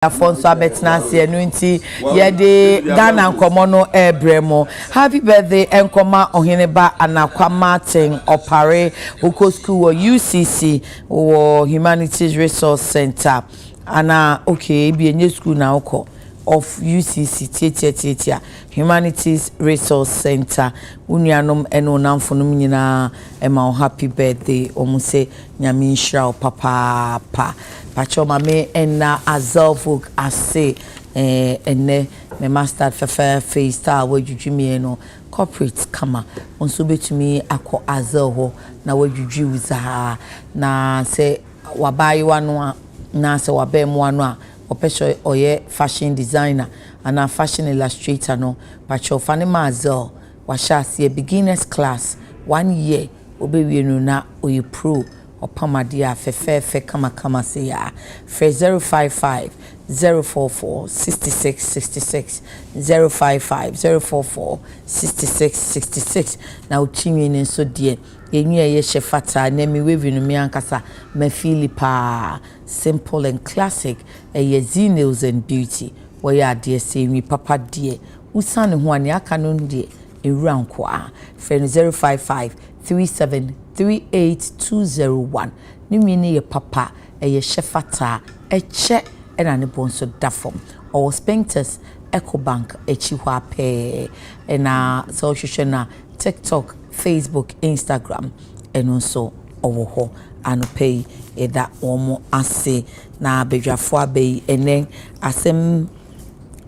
Afonso abetnase enu nti ye de Ghana nkomo no ebremo. Happy birthday enkoma oheneba Anakwa Martin Opare Uko School or UCC or Humanities Resource Center. Ana okay bi enye school na uko of UCC tietia Humanities Resource Center. Unuanom eno namfonum nyina ema happy birthday omuse nyame nhyira papa pa. Pacho mame enna azalfuk ase enne me master fefe face star wajujumi no corporate kama onso betumi akọ azal ho na wajujui za na se wabai wano na se wabemu wano a opesho oye fashion designer and fashion illustrator no pacho fane ma azal washa se beginners class 1 year obewie no na oye pro opamadia fefe kama say ya 055 044 6666 055 044 6666 na uchimi ne so die yenyu ye shefata na mi wevi no mi ankasa ma Philippa simple and classic zenils and beauty wo ya de say mi papa die usane ho ane aka no die ewuranko a 055 3738 Nimini ye papa ye shefata eche ena ne bonso dafom or Spinkters Ecobank echiwa pe ena so na TikTok, Facebook, Instagram and also owo anu pay eda omo ase na bedwafo abei enen asem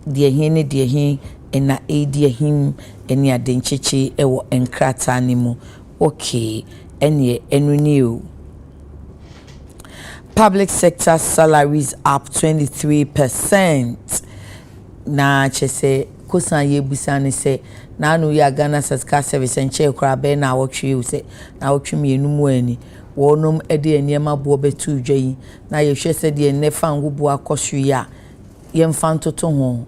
de hin ena edi him eni adencheche ewo enkrata nimu. Okay, enu public sector salaries up 23%. Na chese kosan ye busane se na anu ya Ghana Sasika Service enche kra be na wotwe se na wotwe mienu mu ani wonom ede eniema bo betu dwai na ye hwe se de ne fa ngubu akoshu ya ye mfa ntoto ho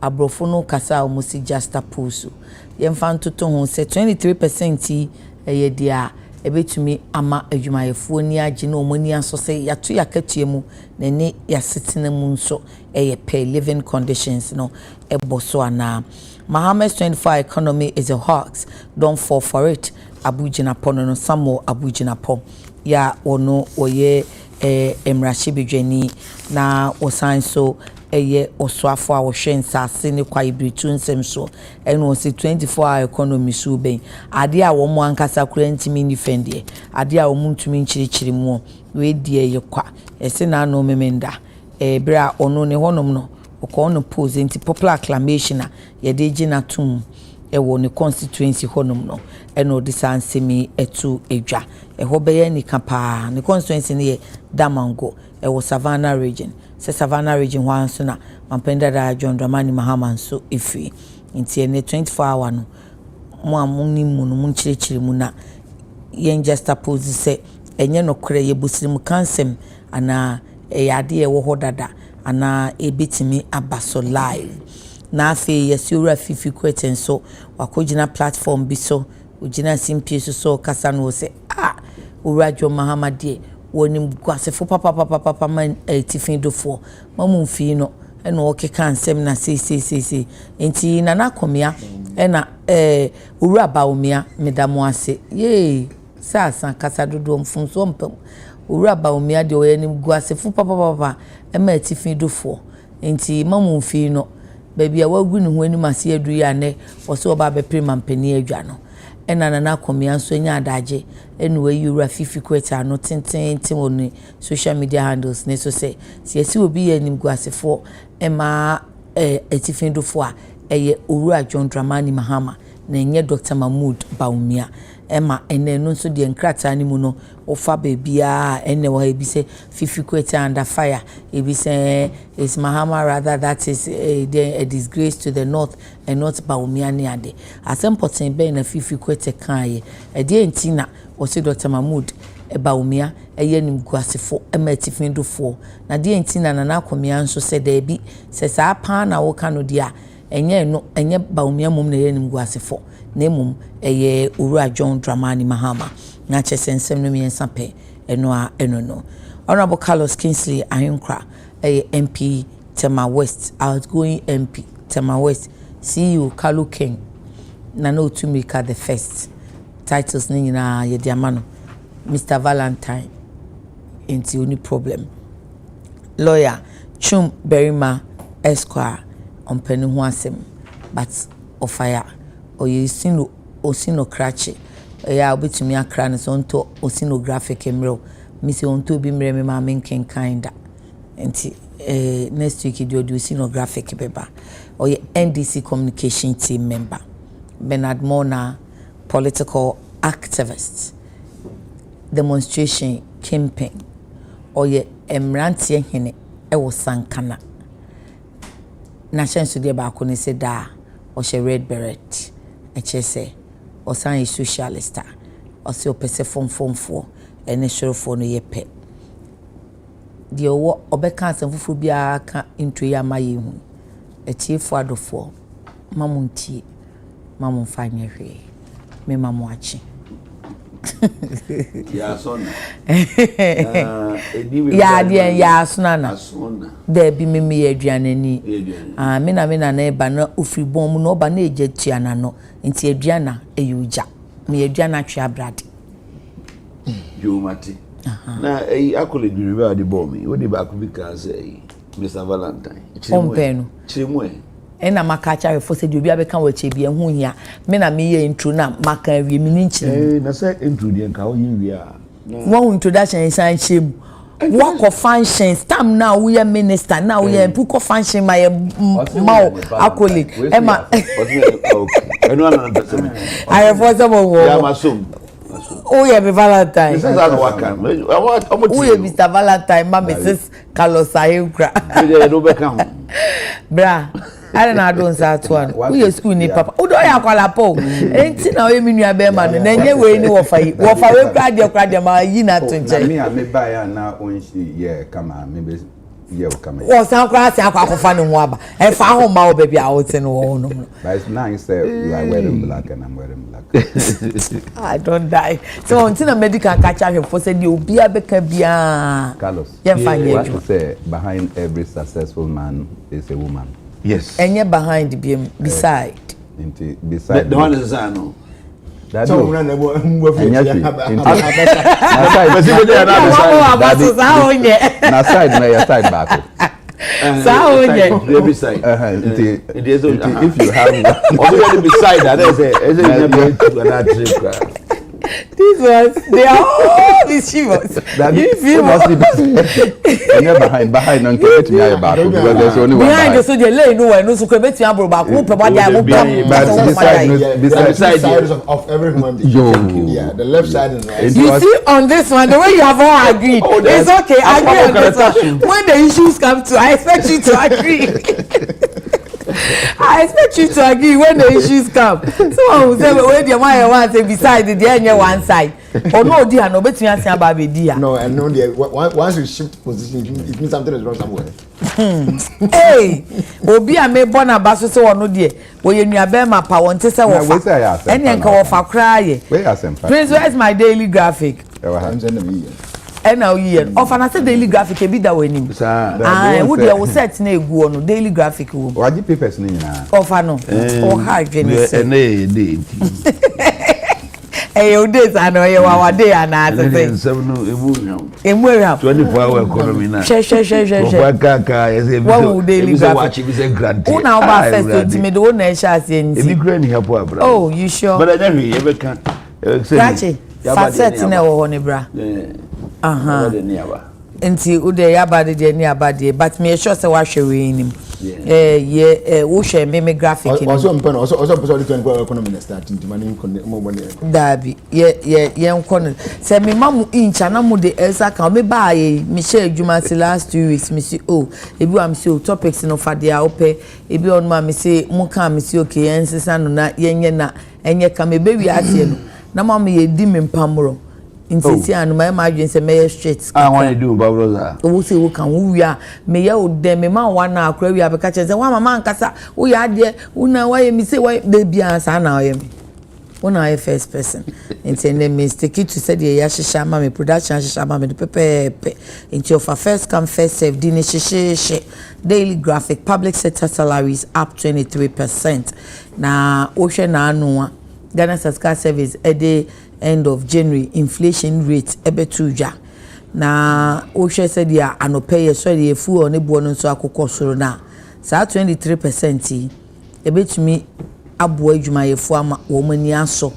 abrofo no kasa o musi justa pusu ye mfa ntoto ho se 23% eye dia ebetumi ama adwumayefo ni age na omani aso se yato yakatue mu na ne yasetena mu nso eye pay living conditions no eboso ana. Mohammed's 24 economy is a hoax, don't fall for it. Abujina pono no samo abujina po ya ono oye emrashi bidweni na osanso eye oswafo a wo hwensa ase ne kwa ibretu nsem so eno se 24 economy so ben ade a wo mo ankasa kura ntimi nifendie ade a wo mo ntumi nchirichiri mu we die ye kwa ese na no memenda bra ono ne honom no okọ no pose nti popular acclamation a ye de gina tum ewo ne constituency honom no eno de sansemi etu edwa eho beye ni kapa ne constituency ne Damango ewo Savannah region Savannah region wanso na mampenda da John Dramani Mahama nso efi nti ene 24 hour no mo amuni mu no munchirechiri mu na yen just pose se enye no kore ye busirimu kansem ana eyade ye wo hodada ana ebitimi abaso live na afi yesi ura fifi kweten so wakojina platform biso ujina simpie so kasa no se ura Jo Mahama die woni kwasefo papa man tifin dofo mamu fi no ena okeka nsem na se enti na nakomia ena ura baomia medamo ase ye sasa kasa dodo mfunso mpam ura baomia de oyeni gwasefo papa ema tifin dofo enti mamu fi no baby awagu ne ho anim ase adu ya ne wose oba be prima mpani adwa no ena na komia nso nya adaje enu we ura fifi kweta no tenten on social media handles ne so se esi obi ya nim gwasefo ema etifindofo a eye owura John Dramani Mahama na enye Dr. Mahmood Baumia ema ene no nso de nkrata ni mu no ofa bebia ene wa ebi se fifi kweta under fire ebi se is Mahama rather that is a disgrace to the north and not Baumia ni ade asempoten be na fifi kweta kan ye ede entina o se Dr. Mahmood Baumia eye nim gwasefo ema etifindofo na de entina na nakomia nso se da bi se sa pa na wo kanu dia enye Baumia mum na ye nim gwasefo na mum eye owura John Dramani Mahama na chesensem no miensa pe eno no Honorable Carlos Kingsley Ahinkra MP Tema West, outgoing MP, Tema West, CEO Kalu King, Nano Tumika the first. Titles Nina Yediamano, Mr. Valentine, into only problem. Lawyer Chum Berima Esquire on Penuhuasem, but of fire, or you sino Osino Cratchy, a bit to me a cranes on to oceanographic emerald, Missy on to be Mrema Minkin kinda. And next week you do oceanographic paper, or your NDC communication team member, Bernard Mona, political activist, demonstration campaign, or your Emrantia Hene, was Sankana. Nation Sudia Bakuni said da, or she red beret, a chese. Or sign socialist, or so pese form 4, and a show for no ye pet. The obekans and fubia into ya my a chief father for Mamunti, Mamun fine me mam watching. Ya son. Ya dear, ya sonana. There be me Adrian ni. Mina neighbor no ufi bomb no bane jetiana no. Inti Adriana eyuja. Me Adriana twa brad. You mati. Na akole dwiriba de bomb. Wo de ba ko bi kan say Mr. Valentine. Ompenu. Chimwe. Ena makacha refo se obi abeka wache bi ehu hia me na me ye intro na maka wi mi ni nchiri na say intro de nka wo yin wi a one introduction is shame work of functions tam now we are minister now we are puko function my ma akole ema eno na person I refo some wo ya masum oh yeah Valentine this is how waka oh yeah Mr. Valentine ma Mrs. Carlos Ayukra we do be kan bra I don't say at one. We school ni papa. Udo ya kwala po. Enti na we minu abe ma no. Na nye we ni wo fa yi. Wo fa we kra de ma yi na to nche. Me a me ba ya na onshi ye kama me be ye o kama. Wo san kra se akwakofa ne ho aba. E fa ho ma wo baby a wo te no no. But it's nice that you are wearing black and I'm wearing black. I don't die. So until the medical catch up for say the obi abeka bia. Carlos. Ye fa ye what you say behind every successful man is a woman. Yes. And you're behind the beside. Beside. The one is no. That so no. And side na your side back. Every side. If you have one beside that These ones, they are all mischievous. You feel must be behind on get me back because there's only one behind the so they lay no one no so bet me abro back who papa dia mo beside sides of every human being. Yeah, the left side and right. You see on this one the way you have all agreed. It's okay. Agree on this one. When the issues come to, I expect you to agree. I expect you to agree when the issues come. Someone will say, "Where the man want to beside the other one side." Or no, dear, no, bet me answer about dear. No, and no, dear. Once you shift position, it means something is wrong somewhere. Hey, Obi a me born a basso so no dear. When you are bear my power, and say, "Any uncle of a cry." Prince, where's my daily graphic? And now year of an daily graphic be that way him. Would you set na egu on daily graphic wo. What the papers ni na? Of no. Or hard Genesis. Eh o days ano ye wa day ana say. 24-hour economy na. She. What would daily graphic? Una over first me do na sha say nti. Oh, you sure? But I never ever can. Grachi. Facet na wo ne bra. Nti ude ya bade de ni abade but me sure say wa hwe we nim wo hwe me graphic ni also mpano also person the 24-hour economy start nti mani mo bone dabi ye nkono say me mamu incha na mu de elsa kan me ba ye me share adwuma si last 2 weeks me see ebi am see topics no fa dia ope ebi on ma me say mu kan me see okay ensesa no na yenye na enye ka me be wi atie no na mamu ye di me mpamro insisi anu my imagine say me straight I want to do brother wo say wo kan wo wi a me ye o dem me ma wa na akra wi abeka che say wa mama nkasa wo ya de wo na wa ye mi say wa de bia sa na wa ye me When I first person, into the mistake to say the yashishama me production shama me the pepe into of a first come first serve daily graphic public sector salaries up 23%. Na ocean na anua Ghana Sasca Service at the end of January inflation rate ebetuja. Na ocean said ya anope so the full on a bonus so akoko soro na sa 23% ebetumi aboa adwuma yefo ama wo mani aso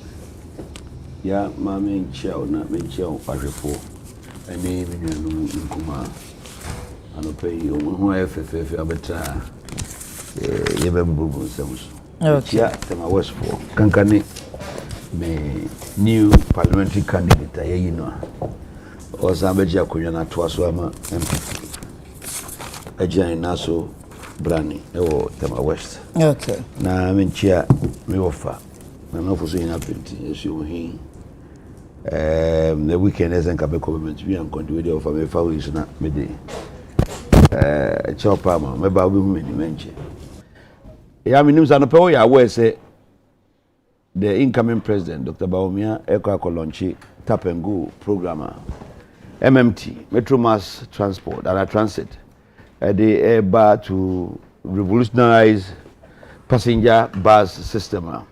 ya ma me nchia na me nchia ahwefo ene me nunu nkuma anope o ho afefe abeta ye be mbubu nsamso okay ya tema west for kankane me new parliamentary candidate ayino o zambeji akonya na to aso ama NPP ajan naso brani ewo tema west okay na me nchia me ofa na no for so ina penti esu hin the weekend is en kabe government we an continue dey offer me fa we so na me dey chopa ma me ba obi hu me ni menche ya me nim sa no pe wo ya we say the incoming president Dr. Bawumia eko launch tap and go program MMT Metro Mass Transport and Transit the able to revolutionize passenger bus system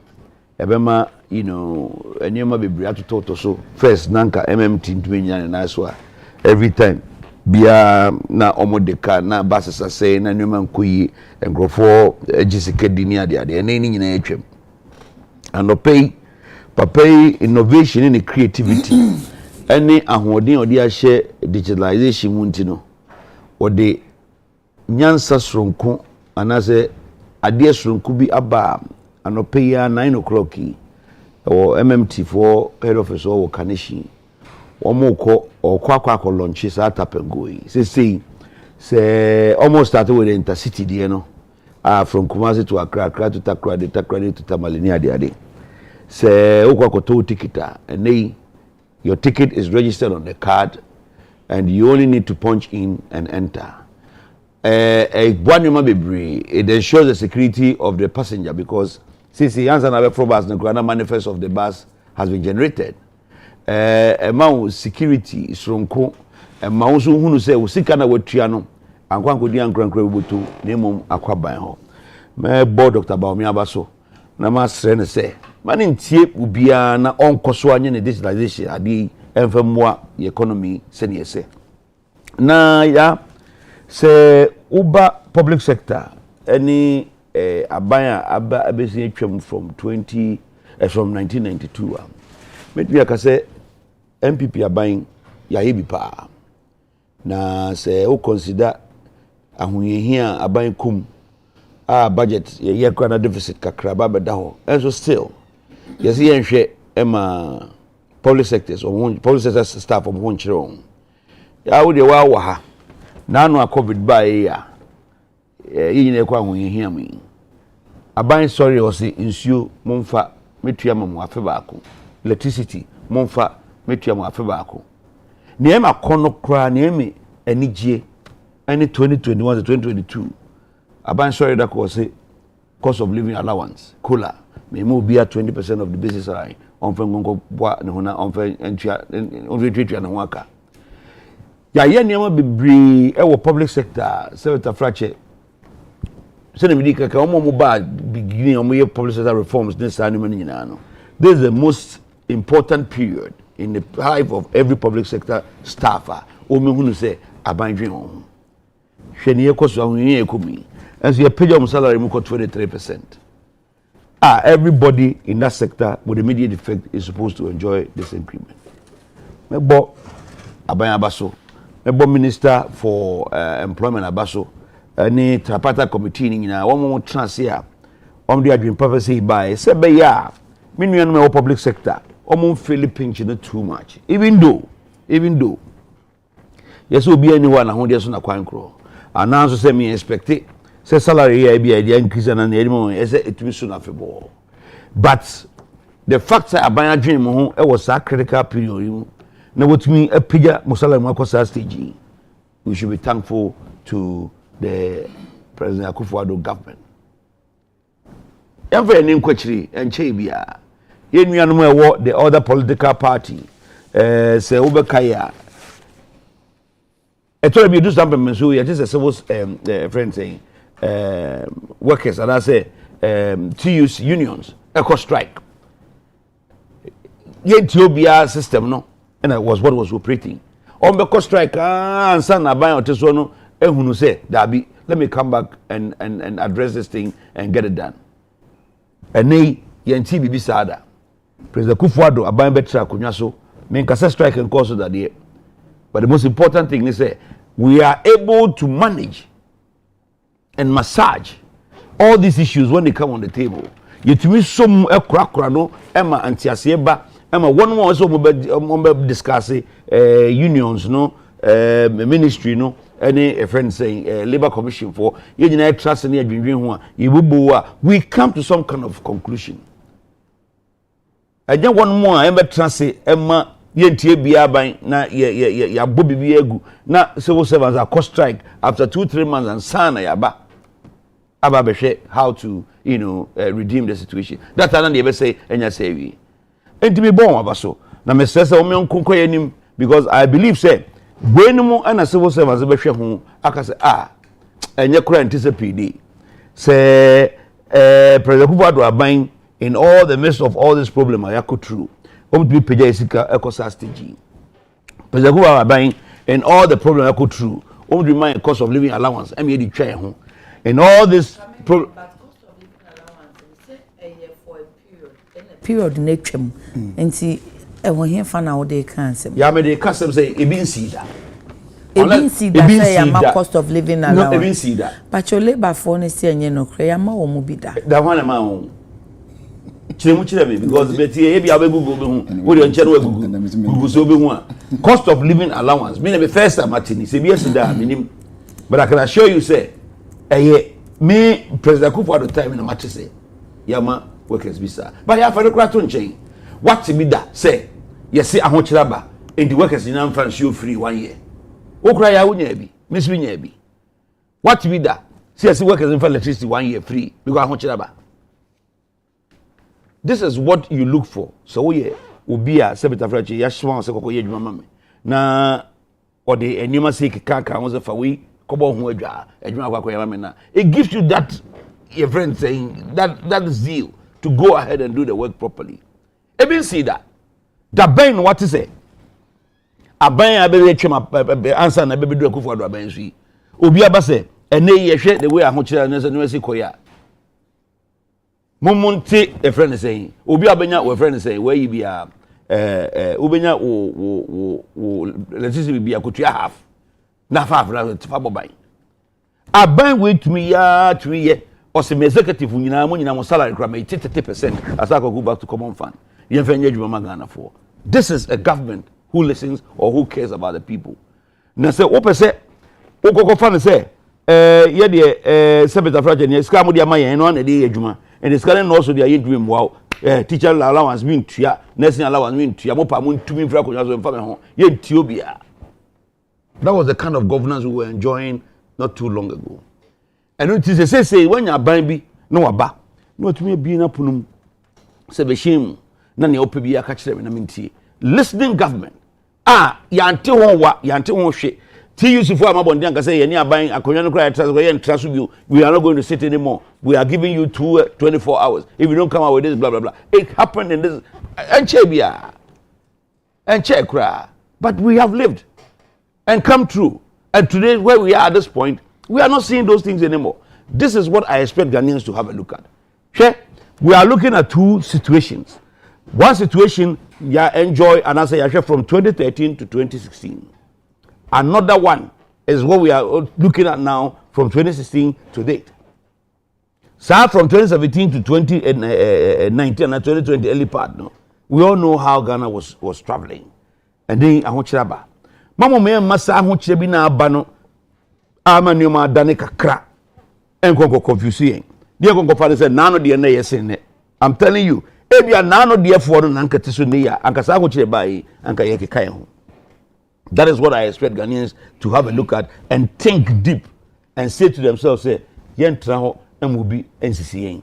ebema you know enyema bebre atoto so first nanka MMT ntwenya na so every time bia na omodeka na buses say na nyema nkoyi engrofo agisike dini ade na ni nyina atwam and pay innovation and creativity any ahoden odi ahye digitalization munti no odi nyansa sronko anase ade sronko bi aba anope ya 9 o'clock or MMT for head office or Kanishi omoko or kwakwa launch sa tap and go say almost started with the intercity there no from Kumasi to Accra to Takrady to Tamalini ade say ukwakoto ticket and your ticket is registered on the card and you only need to punch in and enter. It ensures the security of the passenger because since the answer na before bus the manifest of the bus has been generated. Amount security sronko amount so hunu say usika na watua no ankwa nkodi ankrankra butu nemom akwaban ho. Me board Dr. Bawumia baso na ma sre ne say mani ntie ubia na onkoso anye ne digitalization adi emfamwa economy se ne yese na ya se uba public sector any abaya aba abesi atwam from 1992 metu ya kase NPP aban ya yebi pa na se o consider ahuyehia aban kum budget ye kwa na deficit kakra ba beda ho and so still yes yenhwe ema public sectors or public sector staff of one chiro ya wo de wa ha na anu covid ba ya yine kwa ahuyehia mi aban sorry o se nsuo momfa metua mamu afe baako electricity momfa metua mamu afe baako niema kono kra niemi anigye any 2021 to 2022 aban sorry that was say cost of living allowance cola me mo be 20% of the business line on fen gongo bwa ne hona on fen entua on retreat na waka ya ye niema bebre e wo public sector sector fracture so na medika ka omo ba beginning omo ye public sector reforms this annual nyina no this is the most important period in the life of every public sector staffer o me hunu say abanjwe ho hwe ne ye koso ahunye ekomi as your pay your salary muko 23%. Everybody in that sector with immediate effect is supposed to enjoy this increment. Mebo Abaya Abaso, Mebo Minister for Employment Abaso, any tripartite committee in one more chance here. The dream prophecy by Sebe ya, meaning public sector, feeling pinching too much. Even though, yes, will be anyone who doesn't acquire crow. And now say me expect it. Say salary here be idea increase and anymore it will soon afebo. But the fact that Abaya dream it was a critical period. Now what me a pija musala makosa stage. We should be thankful to the President Akufo-Addo government. Every name kwachiri and chebia Yen we are the other political party. Say Ubekaya. I told you do something, so it is a civil friend saying workers, and I say TU's unions, eco strike. Yet Ethiopia system, no, and that was what was operating. On the cost strike, and son, I buy on Tesono, and who say, Dabi, let me come back and address this thing and get it done. And nay, Yanti Bibi Sada, President Kufuado, a buy better Kunyaso, make a strike and cause that day. But the most important thing is that we are able to manage and massage all these issues when they come on the table. Yet we some no Emma Antiasieba, Emma one more also discuss unions, no ministry, no any a friend saying labor commission for you trust and we come to some kind of conclusion. I just one more Emma trust Emma. Yentie bia ban na ya bobi bi egu na civil servants are cost strike after 2-3 months and sana ya ba behwe how to redeem the situation. That na dey be say enya say wi enti me bon aba so na me say o me nkonko yanim because I believe say gwenum ana civil servants behwe ho aka say enye kura ntise PD say President Kufuado aban in all the midst of all this problem ayako through to be Pejasika ecosystem. President Kufuado buying and all the problem I could through. To remind cost of living allowance. I mean, and all this. But cost of living allowance is a year for a period. Nature, and see, when he found out they can't. Yeah, but they can't say it been see that. It been see that say my cost of living allowance. No, it been see that. But your labor for ne say you no cray, ma o mubi da. That one am I. Because cost of living allowance mean the first time but I can assure you say me President Kufuado time in the match say yama workers visa but ya for the kraton chain what be that say yes see ahochiraba and the workers in am show free 1 year okra ya wunya bi miss winya bi what be that see workers in for electricity 1 year free because ahochiraba. This is what you look for. So yeah, ubia sebita frachi yashwa se kokko yedwuma mame. Na ode enima se kaka won se fa we kobo ho adwa adwuma akwa koyama me na. It gives you that your friend saying that zeal to go ahead and do the work properly. Even see that. The ben what is it? Aban abere twema answer na bebe do Kufuado aban so yi. Obi aba se ene ye hwe the way ahokyere na se no se koya. Mumunti a friend is saying, Obi Abenya, or friend is saying, where you be a Ubenya let's say be a country half. Now, 5 to buy. I buy with me 3 years, or some executive when you know salary grab 30% as I go back to common fund. You have any Magana for. This is a government who listens or who cares about the people. Now, say, Opa say, Oko fan say, yeah, the Sabbath of Rajan, Scamodia Maya, and 1 a day, Juma. And it's current also they are doing wow. Teacher allowance mean tia, nursing allowance mean tia, mopa moon to me for home. Ethiopia. That was the kind of governance we were enjoying not too long ago. And it is a say when you're buying no aba, no to me being up on Sebeshim, Nani Opibia catch them in a minty. Listening government. Yanti won shit. TUC for Mabondian say any are buying a Korean and trust you. We are not going to sit anymore. We are giving you 24 hours. If you don't come out with this, blah blah blah. It happened in this and Chebia and Chekra. But we have lived and come true. And today, where we are at this point, we are not seeing those things anymore. This is what I expect Ghanaians to have a look at. We are looking at 2 situations. One situation, enjoy and I say from 2013 to 2016. Another one is what we are looking at now from 2016 to date. So from 2017 to 2019 and 2020 early part, no, we all know how Ghana was traveling. And then ahochiraba. Mama me masa ahochire na aba ama nyoma dane kakra. Enkonko confusing. Dey konko fa say nano de na yesen ne. I'm telling you, ebia nano de fo no na nkate so ne ya ankasa ahochire bai anka yeke kan ho. That is what I expect Ghanaians to have a look at and think deep and say to themselves, say, yen traho emubi NCCN.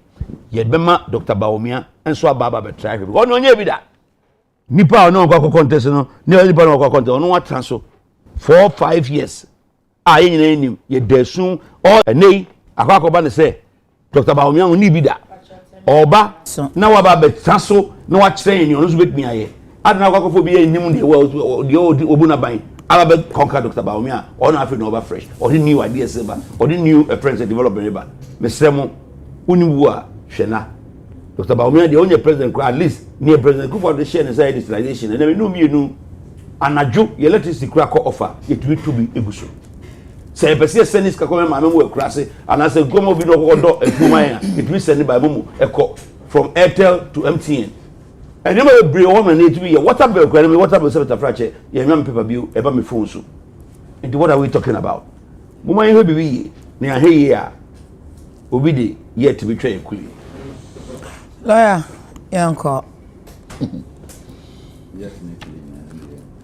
Yet bema Dr. Bawumia and so ababa be try because no nya bi da nipa no kwa contest no ne nipa no kwa contest no what transfer 4-5 years a yin na nim ye dasun or enei akwa ne say Dr. Bawumia oni bi da oba na wa ba be transfer na wa kire yin no so betimi aye adana kwa fo bi yin nim de obu na ban aba be conquer Dr. Bawumia or na afi no over fresh or the new ideas ba or the new friends development ba me semo uniwu a hwena Dr. Bawumia the only president at least near president for the share inside digitalization and we know me no anajo electricity kura ko offer it will to be eguso say person send this kakome ma memo ekurase and as a gomo bi no do efuma ya it will send by momo eko from Airtel to MTN and you know bre one na to be water bill kura me water bill service frache ye nyam paper bill e ba me phone so and what are we talking about mama ye bi wi na he ya obi de yet to be try ekuli lawyer yanko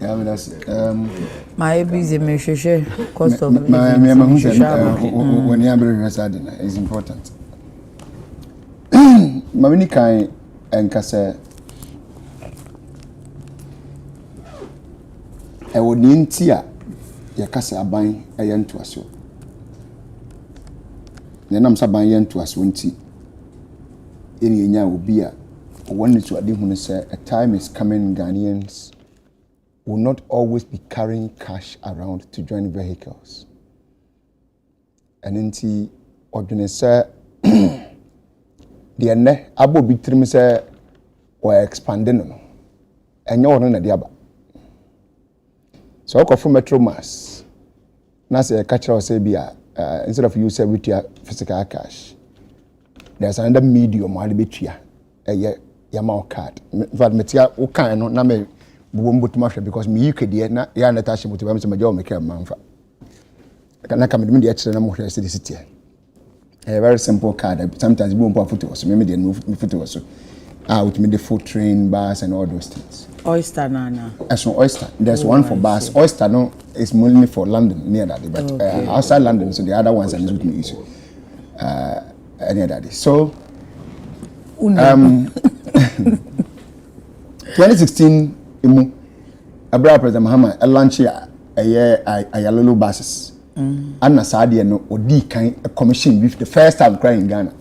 yeah, I mean that's my busy me share cost of my when you are residing is important. Mamini kai enkase e woni ntia ya kasa aban eyentu aso. Ne nam saban yentu aso nti eni enya obi a wonni to ade hunu say a time is coming Ghanaians will not always be carrying cash around to join vehicles. And inti odwene say the ne abo bitrim say we expanding no. Enyo ono na de aba. So from Metro Mass na say catch us say bia instead of you say with your physical cash there's another medium where betua yama card in fact metia o kan no na me bobotuma hwe because me yikede na ya na tashi motiba me majo me ka manfa na kam de me de akire na mo hwe say the city a very simple card sometimes we won't put so me de no photo so with me the food train bus and all those things oyster nana so oyster there's one for bus oyster no is mainly for London near that but okay. Outside London so the other ones are with me issue any other day so 2016 imu Abra President Mahama launch a yellow buses and Sadia no odi kan commission with the first time crying in Ghana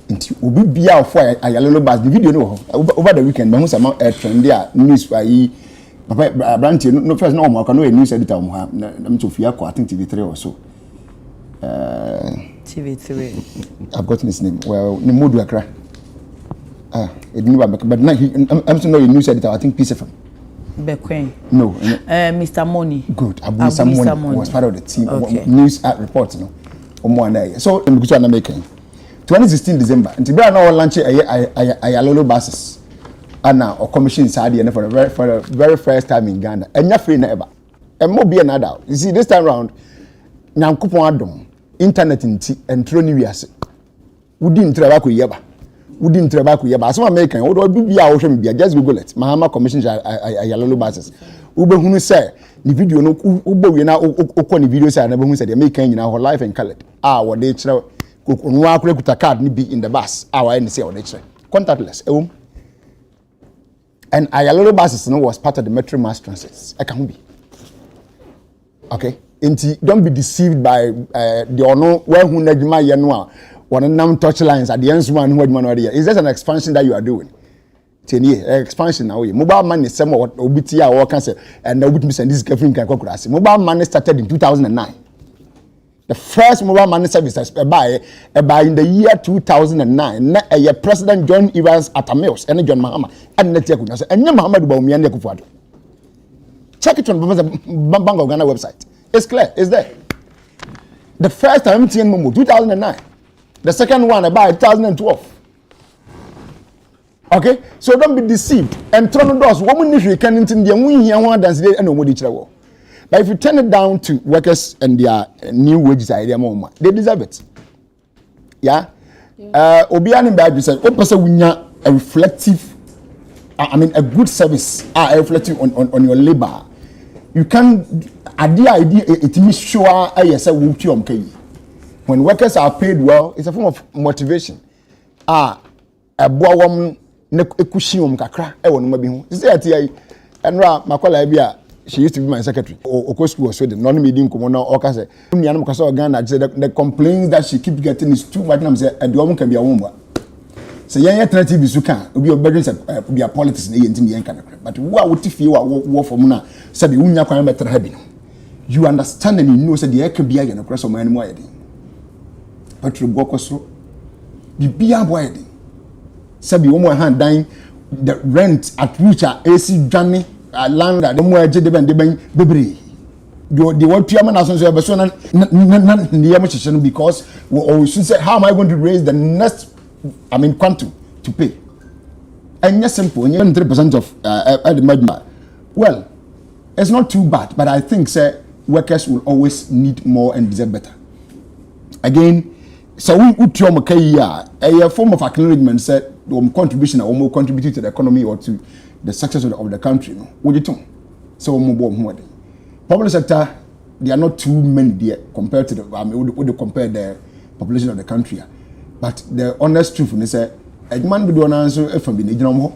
into obi bia for a yellow bus the video no over the weekend but who's amount trend there news by papa branch no first no more can no news editor mo ha na to fia ko I think TV3 or so TV3 I've gotten his name well ni modu akra it knew but now I'm still not a news editor I think PCFM Bequin no Mr. Money good Abu Samoni was part of the team okay. News report no so in because I'm making 2016 December until we are now launching a yellow buses and now or commission Saudi for the very first time in Ghana and you're free never and more be another you see this time round now coupon adom internet and throw new years we didn't travel ku yeba so American we do be a wo me just Google it Mahama commission a yellow buses we be hunu say the video no ubo we na ukọ the video say na be hunu say the American nyina ho life and colored what they kire nwa akure kuta card ni be in the bus why say what they kire contactless and a yellow buses no was part of the Metro Mass Transit I can be okay don't be deceived by the ono where who najima ye no a one nam touch lines at the Nsroma who adwuma no there is just an expansion that you are doing expansion now mobile money some what obiti a work say and now with me send this girlfriend kan kokurase mobile money started in 2009 the first mobile money service by in the year 2009 na President John Evans Atamils and John Mahama and net yakuna so enya Muhammadu Bawumia ne kufuado check it on Bank of Ghana website. It's clear, it's there. The first time MTN Momo 2009. The second one about 2012. Okay? So don't be deceived. And turn doors, woman if you can into the win here one dance and nobody travel. But if you turn it down to workers and their new wages idea more, they deserve it. Yeah? Obiani Bible said, a reflective I mean a good service reflective on your labor. You can idea it means sure when workers are paid well, it's a form of motivation. eboa wom ne ekushi wom kakra e wonu ma bi ho say atia enra makola bi a she used to be my secretary oko school so the non meeting komo na o ka say nuanum ka say Ghana say the complaints that she keep getting is too much na say e de wom ka bia wom ba say yen alternative su kan obi obedwen say bia politics na yenti yen kan but wo a wotifie wo from na say be unya kwan betra ha bi no you understand and you know say the eka bia yen okra so man mo ayedi but you go so bibia boy ayedi say be wo mo hand dan the rent at which are AC Johnny land that mo eje de ben bebre the what you man so be so na near much because we always say how am I going to raise the next quantum to pay and yes simple 3% of the major well it's not too bad but I think say workers will always need more and deserve better again so we utio makai a form of acknowledgement said contribution or more contribute to the economy or to the success of the country no what you think so more public sector they are not too many there compared to the would compare the population of the country but the honest truth is say a man be do answer if be eginom ho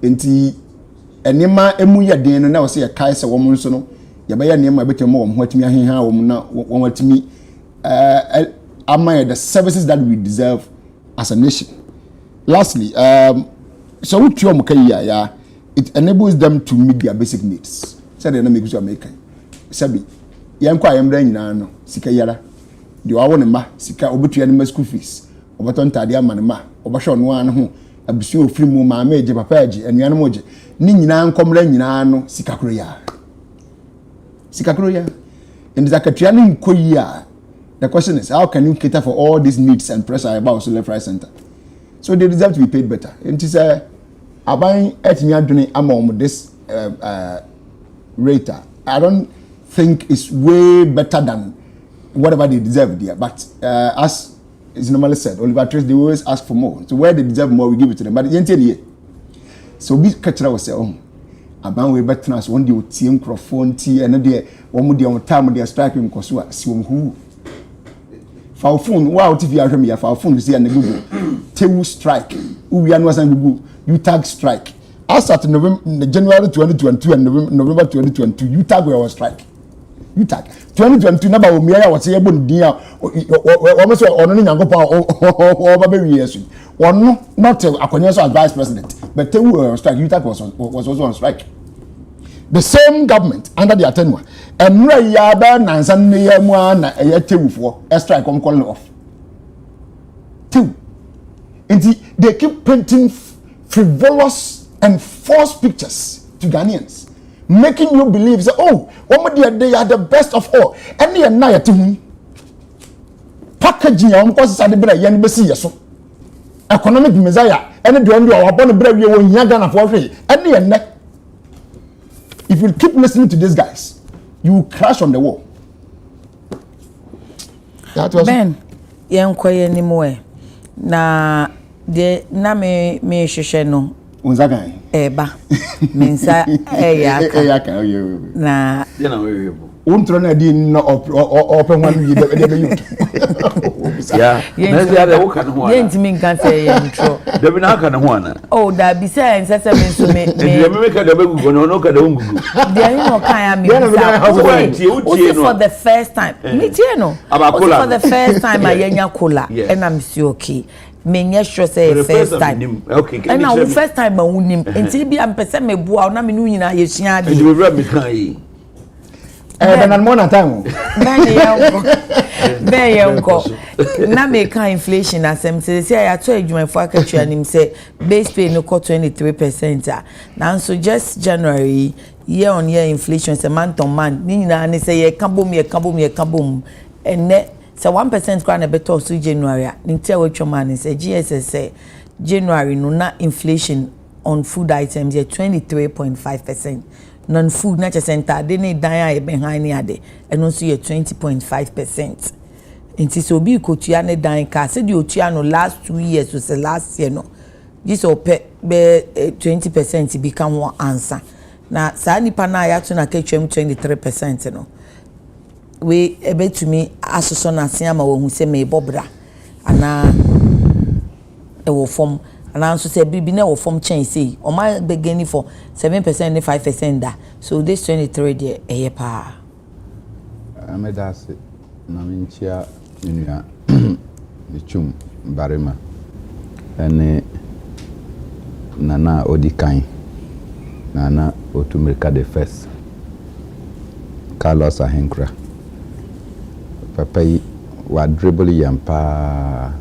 enti enema emu ye den no na wo say e kai se wo mo nso no ye be ye enema be kemo wo ho atimi aheha wo na wo atimi the services that we deserve as a nation. Lastly, so what you are it enables them to meet their basic needs. So they make you make. Sabi, yanko ayemra nyina no sika yara. The awon ma sika obetu ya ne school fees. Obaton tade ama ne ma, obahwe no an ho abusu ofiri mu ma ma eje papa eje anuan mo je. Ni nyina nkomra nyina no sika kro ya. Sika kro ya. And zakatua ne nkoyi a the question is, how can you cater for all these needs and pressure about also left, right, center? So they deserve to be paid better. And it is about this rate. I don't think it's way better than whatever they deserve there. But as is normally said, Oliver Trace, they always ask for more. So where they deserve more, we give it to them. But the so we catch us say, oh, about we better us one day with team microphone tea and day one day on time they are striking because we see who. For phone, wow, TV are me. For phone, you see and Google. Tewu strike. We are not Google. You tag strike. As at November, January 2022 and November 2022, you tag where was strike. You tag 2022. Number of me, I was able to do. Almost on any younger power or baby years. One not a conventional vice president, but Tewu strike. You tag was also on strike. The same government under their tenure. And Rayaba Nansan Neyamwana a Tewu for a strike on calling off. Two. Indeed, they keep printing frivolous and false pictures to Ghanaians, making you believe that, oh, they are the best of all. And they are not to me. Packaging on causes at the bread, Yan Bessie, so economic messiah, and the one you are upon the bread you will Yagana for free. And they are not. If you keep listening to these guys, you will crash on the wall. That was Ben. Yankoye ni moe. Na de na me hwehwe no. Unzagan. Eba. Mensa eyaka. Eyaka. Na de na we bo. Untro na di no open one you dey be you. Yeah. Na dia de wo kan ho ana. Yentimi nkan say intro. Da bi na kan ho ana. Oh, da bi say nsese me so me. Dia me ka da be gugu no ka da ngugu. Dia you no kan ya me. For the first time. Me tie no. For the first time ayenya cola. And I'm so okay. Menye sure say first time. Okay. And now the first time ma wunim. Enti bi am pese me bua na me nu nyina ye hia de. Enti we bra me kan yi. Ben more na time. Ben yanko. Na me kan inflation asem say ya to adwuma for akatua nim say base pay no ko 23%. Now so just January year on year inflation say month on month ni nyina ne say ye kabom and so 1% kwa na better so January ni tell what your man say GSS say January no na inflation on food items ye 23.5%. Non-food na center they need dan behind ade and also ye 20.5%. Nti so bi kotua ne dan ka say the otua no last 2 years so say last year no this ope be 20% become one answer na sa nipa na ya to na ketwam 23% no we ebe to me asoso na se ama wo hu say me bobra ana ɛwɔ form and also say bibi na ɛwɔ form change say o ma beginning for 7% and 5% da so this 23 there ɛyɛ pa amedase na minchia nua bichum barema ene nana odikan nana otumirika the first Carlos Ahenkra papa yi wa dribble yampa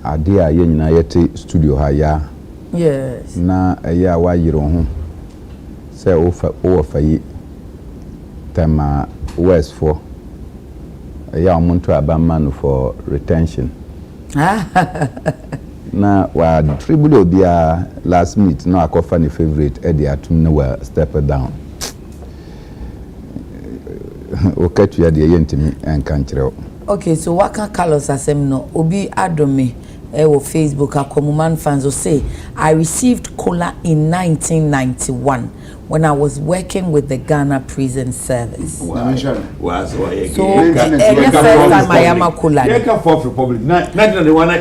ade a ye nyina yete studio ha ya yes na eya wa yiro ho se o fa yi tema west for eya omuntu abamanu for retention na wa dribble obia last meet no akofa ni favorite e dey atum na wa step down o katu ya de yentimi enka nkyerɛw. Okay, so what can Carlos asem no obi adome wo Facebook akomuman fans will say I received cola in 1991 when I was working with the Ghana Prison Service. Wow. So first time I am a cola. You can Fourth Republic. Not the one na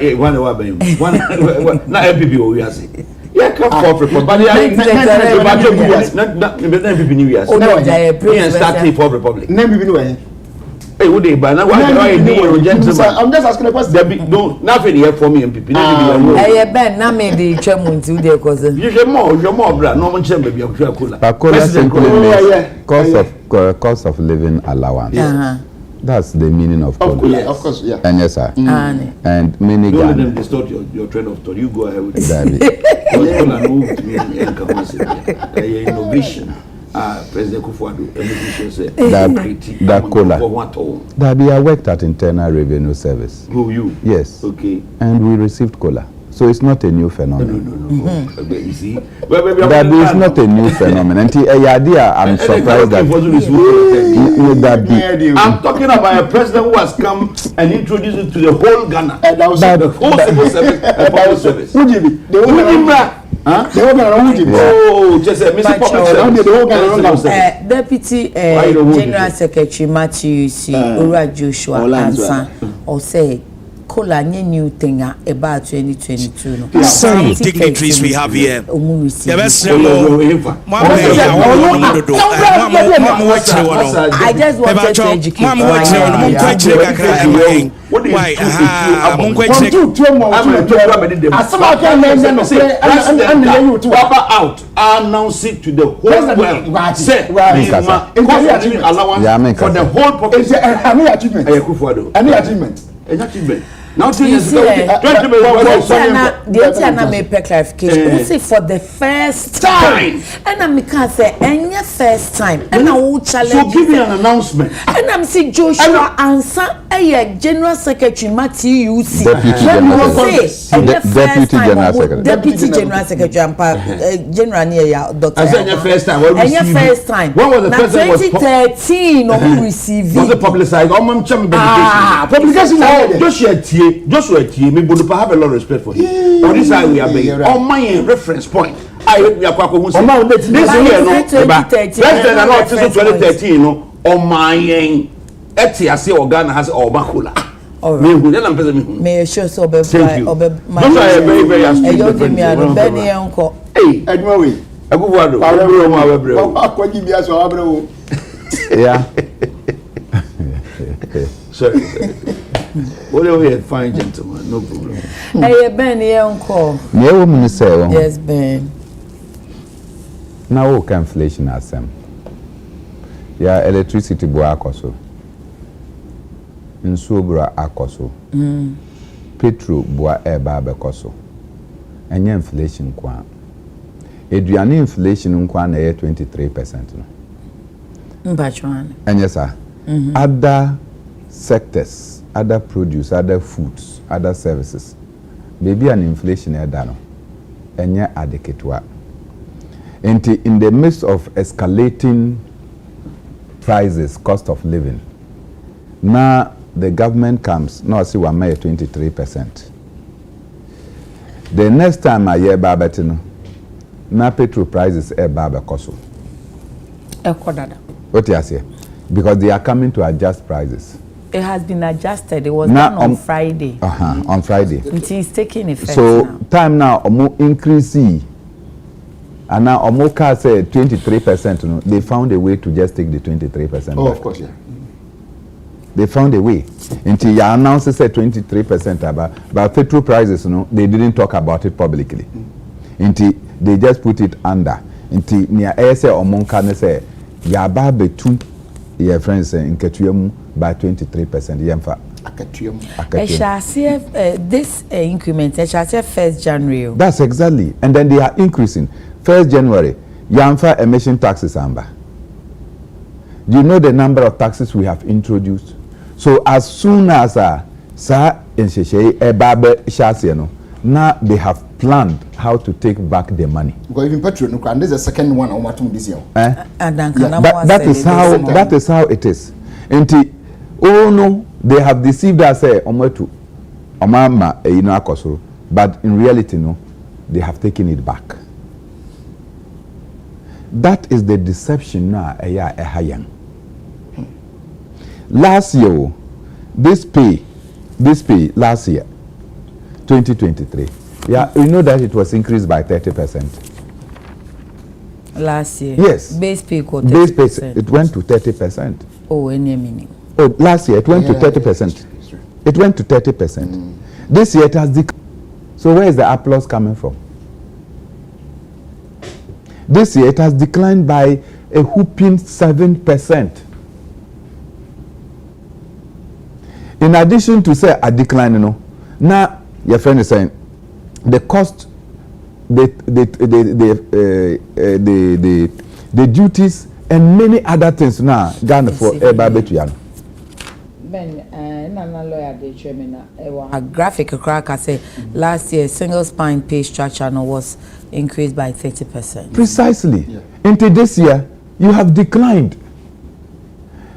NPP we are saying. Yeah, come Fourth Republic. But not NPP New Year. Oh no, I start Fourth Republic. NPP New Year. Hey, would they ban? I'm just asking a question. No, nothing here for me, MPP. I ben na me the chairman to there cause you're more, bra. No one chamber be a cola. Pacola simply means cost of living allowance. That's the meaning of cola. Yeah, of course, yeah. And yes, sir. And many don't let them distort your train of thought. You go ahead with it. Innovation. President Kufuor that cola. That we are worked at Internal Revenue Service. Who you? Yes. Okay. And we received cola. So it's not a new phenomenon. No. You see? That is not a new phenomenon. I'm surprised that I'm talking about a president who has come and introduced it to the whole Ghana. The whole civil service and public service. Who did it? Just a Mr. Public Deputy General Secretary Matthew C. Ura Joshua Ansa or say cola new thing about 2022 no. Some dignitaries we have here. The best I just wanted to educate. out announce it to the whole world. Say allowance for the whole population. Any achievement. Now, the clarification. Say for the first time, and I'm say any first time, and I will challenge. So give me an announcement. And I'm saying Joshua answer a General Secretary Matthew UC. Deputy General Secretary, General near Doctor. I said your first time. First time. When was the first time? 2013. Or received. Was it publicized? Publication. Joshua T. Me would have a lot of respect for him. But this is how we are being. On my reference point, I we are quite this year, no, president and not 2013, no, on my Etiasi or Ghana has Obakola. May sure so be very hey, Edmund, I go yeah. Sorry. What fine gentleman, no problem. Hey, Ben, here on call. Yes, Ben. Now, what inflation as them? Yeah, electricity boa akoso. Nsroma akoso. Petrol boa eba abekoso. Enye inflation kwa. Eduane inflation kwa na 23% no. Mbachwan. Enye sa. Other sectors, other produce, other foods, other services. Maybe an inflation edano. Enye adeketwa. In the midst of escalating prices, cost of living, now the government comes, now see we may 23%. The next time I hear babetino, now petrol prices babe koso. Ekodada. What you say? Because they are coming to adjust prices. It has been adjusted. It was done on Friday. On Friday. It is taking effect so now. Time now omo increase and now omo car say 23%. No, they found a way to just take the 23%. Oh, of course, yeah. They found a way. Until you announced it said 23% about petrol prices, no, they didn't talk about it publicly. Until they just put it under. Until near ASA or Monkane say, Yaba betu, your friends say in Ketuamu by 23%. Yemfa. This increment, I shall say 1st January. That's exactly. And then they are increasing. 1st January, Yamfa emission taxes amber. Do you know the number of taxes we have introduced? So as soon as now they have planned how to take back the money. Because even petrol, and this is the second one on what this year. That is how it is. Until no, they have deceived us but in reality no, they have taken it back. That is the deception now. Last year, this pay last year, 2023. Yeah, you know that it was increased by 30%. Last year. Yes. Base pay got 30%. Base pay, it went to 30%. Oh, any meaning? Oh, last year it went to 30%. It went to 30%. This year it has decreased. So where is the applause coming from? This year it has declined by a whooping 7%. In addition to say a decline, now your friend is saying the cost, the duties and many other things now Ghana for Ebabetuyan. Ben, Nana lawyer Adekye a graphic crack say last year single spine pay structure was increased by 30%. Precisely. Yeah. Into this year, you have declined.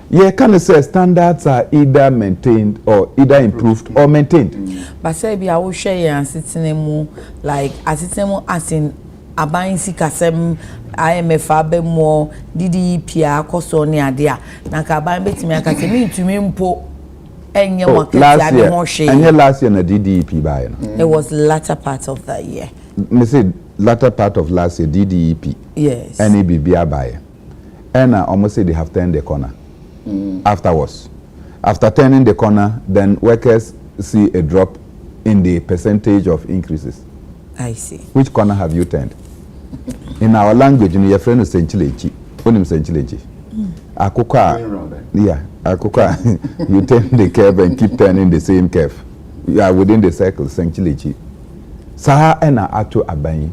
Yeah, can say standards are either maintained or either improved or maintained. But say I will share and sitting like as in abayin sikasem IMF abe more DDP akoso ni adea na ka abayin betimi akase mi ntumi mpo enye wakati ade ho hwe. Enye last year na DDP buy no. It was latter part of the year. Me say latter part of last year DDP. Yes. NABB buy. And almost say they have turned the corner. Afterwards. After turning the corner, then workers see a drop in the percentage of increases. I see. Which corner have you turned? In our language, your friend is Senchilechi. Unim Senchilechi. Akuka. Yeah, Akuka. You turn the curve and keep turning the same curve. You are within the circle, Senchilechi. Saha ena atu abayin.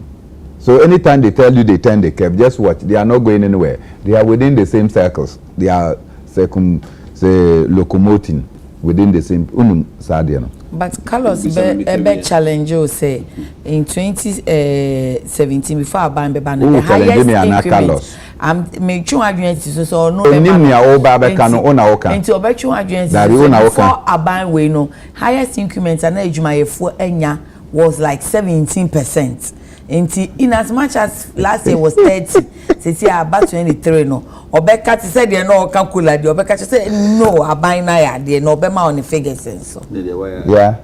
So anytime they tell you they turn the curve, just watch. They are not going anywhere. They are within the same circles. They are locomoting within the same Sadiano. But Carlos be challenge you say in 2017 before I ban the highest increment. Me chun adwenti so no be into obetun adwenti before I ban we no highest increment na adwumayefo enya was like 17%. In as much as last year was 30, this year about 23 no. Obeka ti said they no calculate. Obeka ti said no, I buy na ya they no be ma on the figures so. Yeah.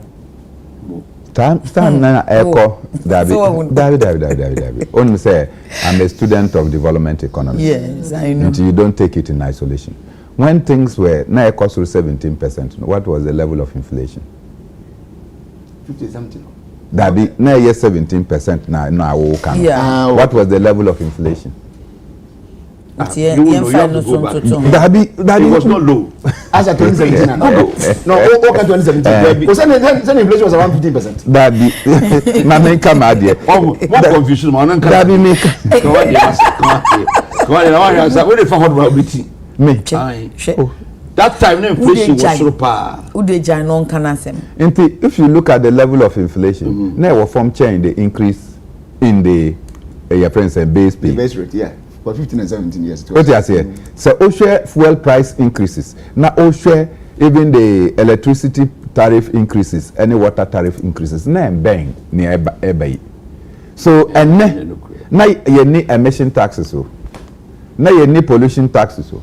Time na echo David. Only say I'm a student of development economics. Yes, I know. Until you don't take it in isolation. When things were na echo 17%, what was the level of inflation? 50 something. That be now yes 17% now yeah. What was the level of inflation? That was not low. As at 2017, no, 2017. Because then inflation was around 15%. That be my come out there. What confusion, man? That be me. Come on, what if I had me? That time the inflation was so far. If you look at the level of inflation, now we form change the increase in the base pay. The base rate, yeah, for 15 and 17 years. What you say? So OSHA fuel price increases. Now OSHA even the electricity tariff increases, any water tariff increases. Now bang near ebay. So and now you need emission taxes. Now you need pollution taxes.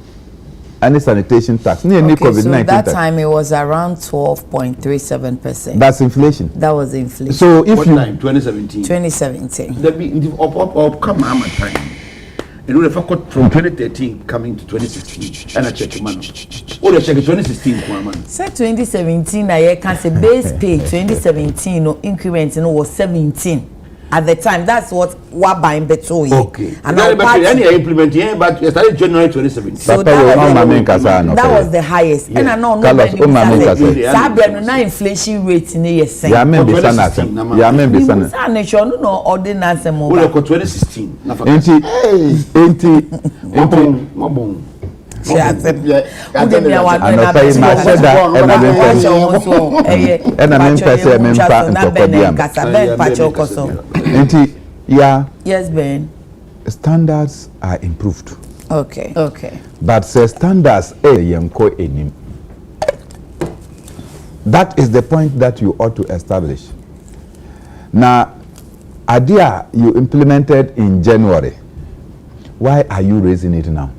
any sanitation tax. Any Okay, COVID-19 so that tax. time it was around 12.37%. That's inflation. That was inflation. So if what you time? 2017. 2017. There be up come Ama time. And we have from 2013 coming to 2016. And I check man. Oh, they check 2016 man. So 2017, I can say base pay 2017 no increment was 17 at the time. That's what buying better. Okay. And now now any implementing, but it started January 2017. So that was the highest. And I know no inflation rate in the same. Yeah, maybe sana. Yeah, maybe sana. Sana no ordinance mo. Well, 2016. Enti. Yeah. Yes, Ben. Standards are improved. Okay. Okay. But say standards enim. That is the point that you ought to establish. Now, idea you implemented in January. Why are you raising it now?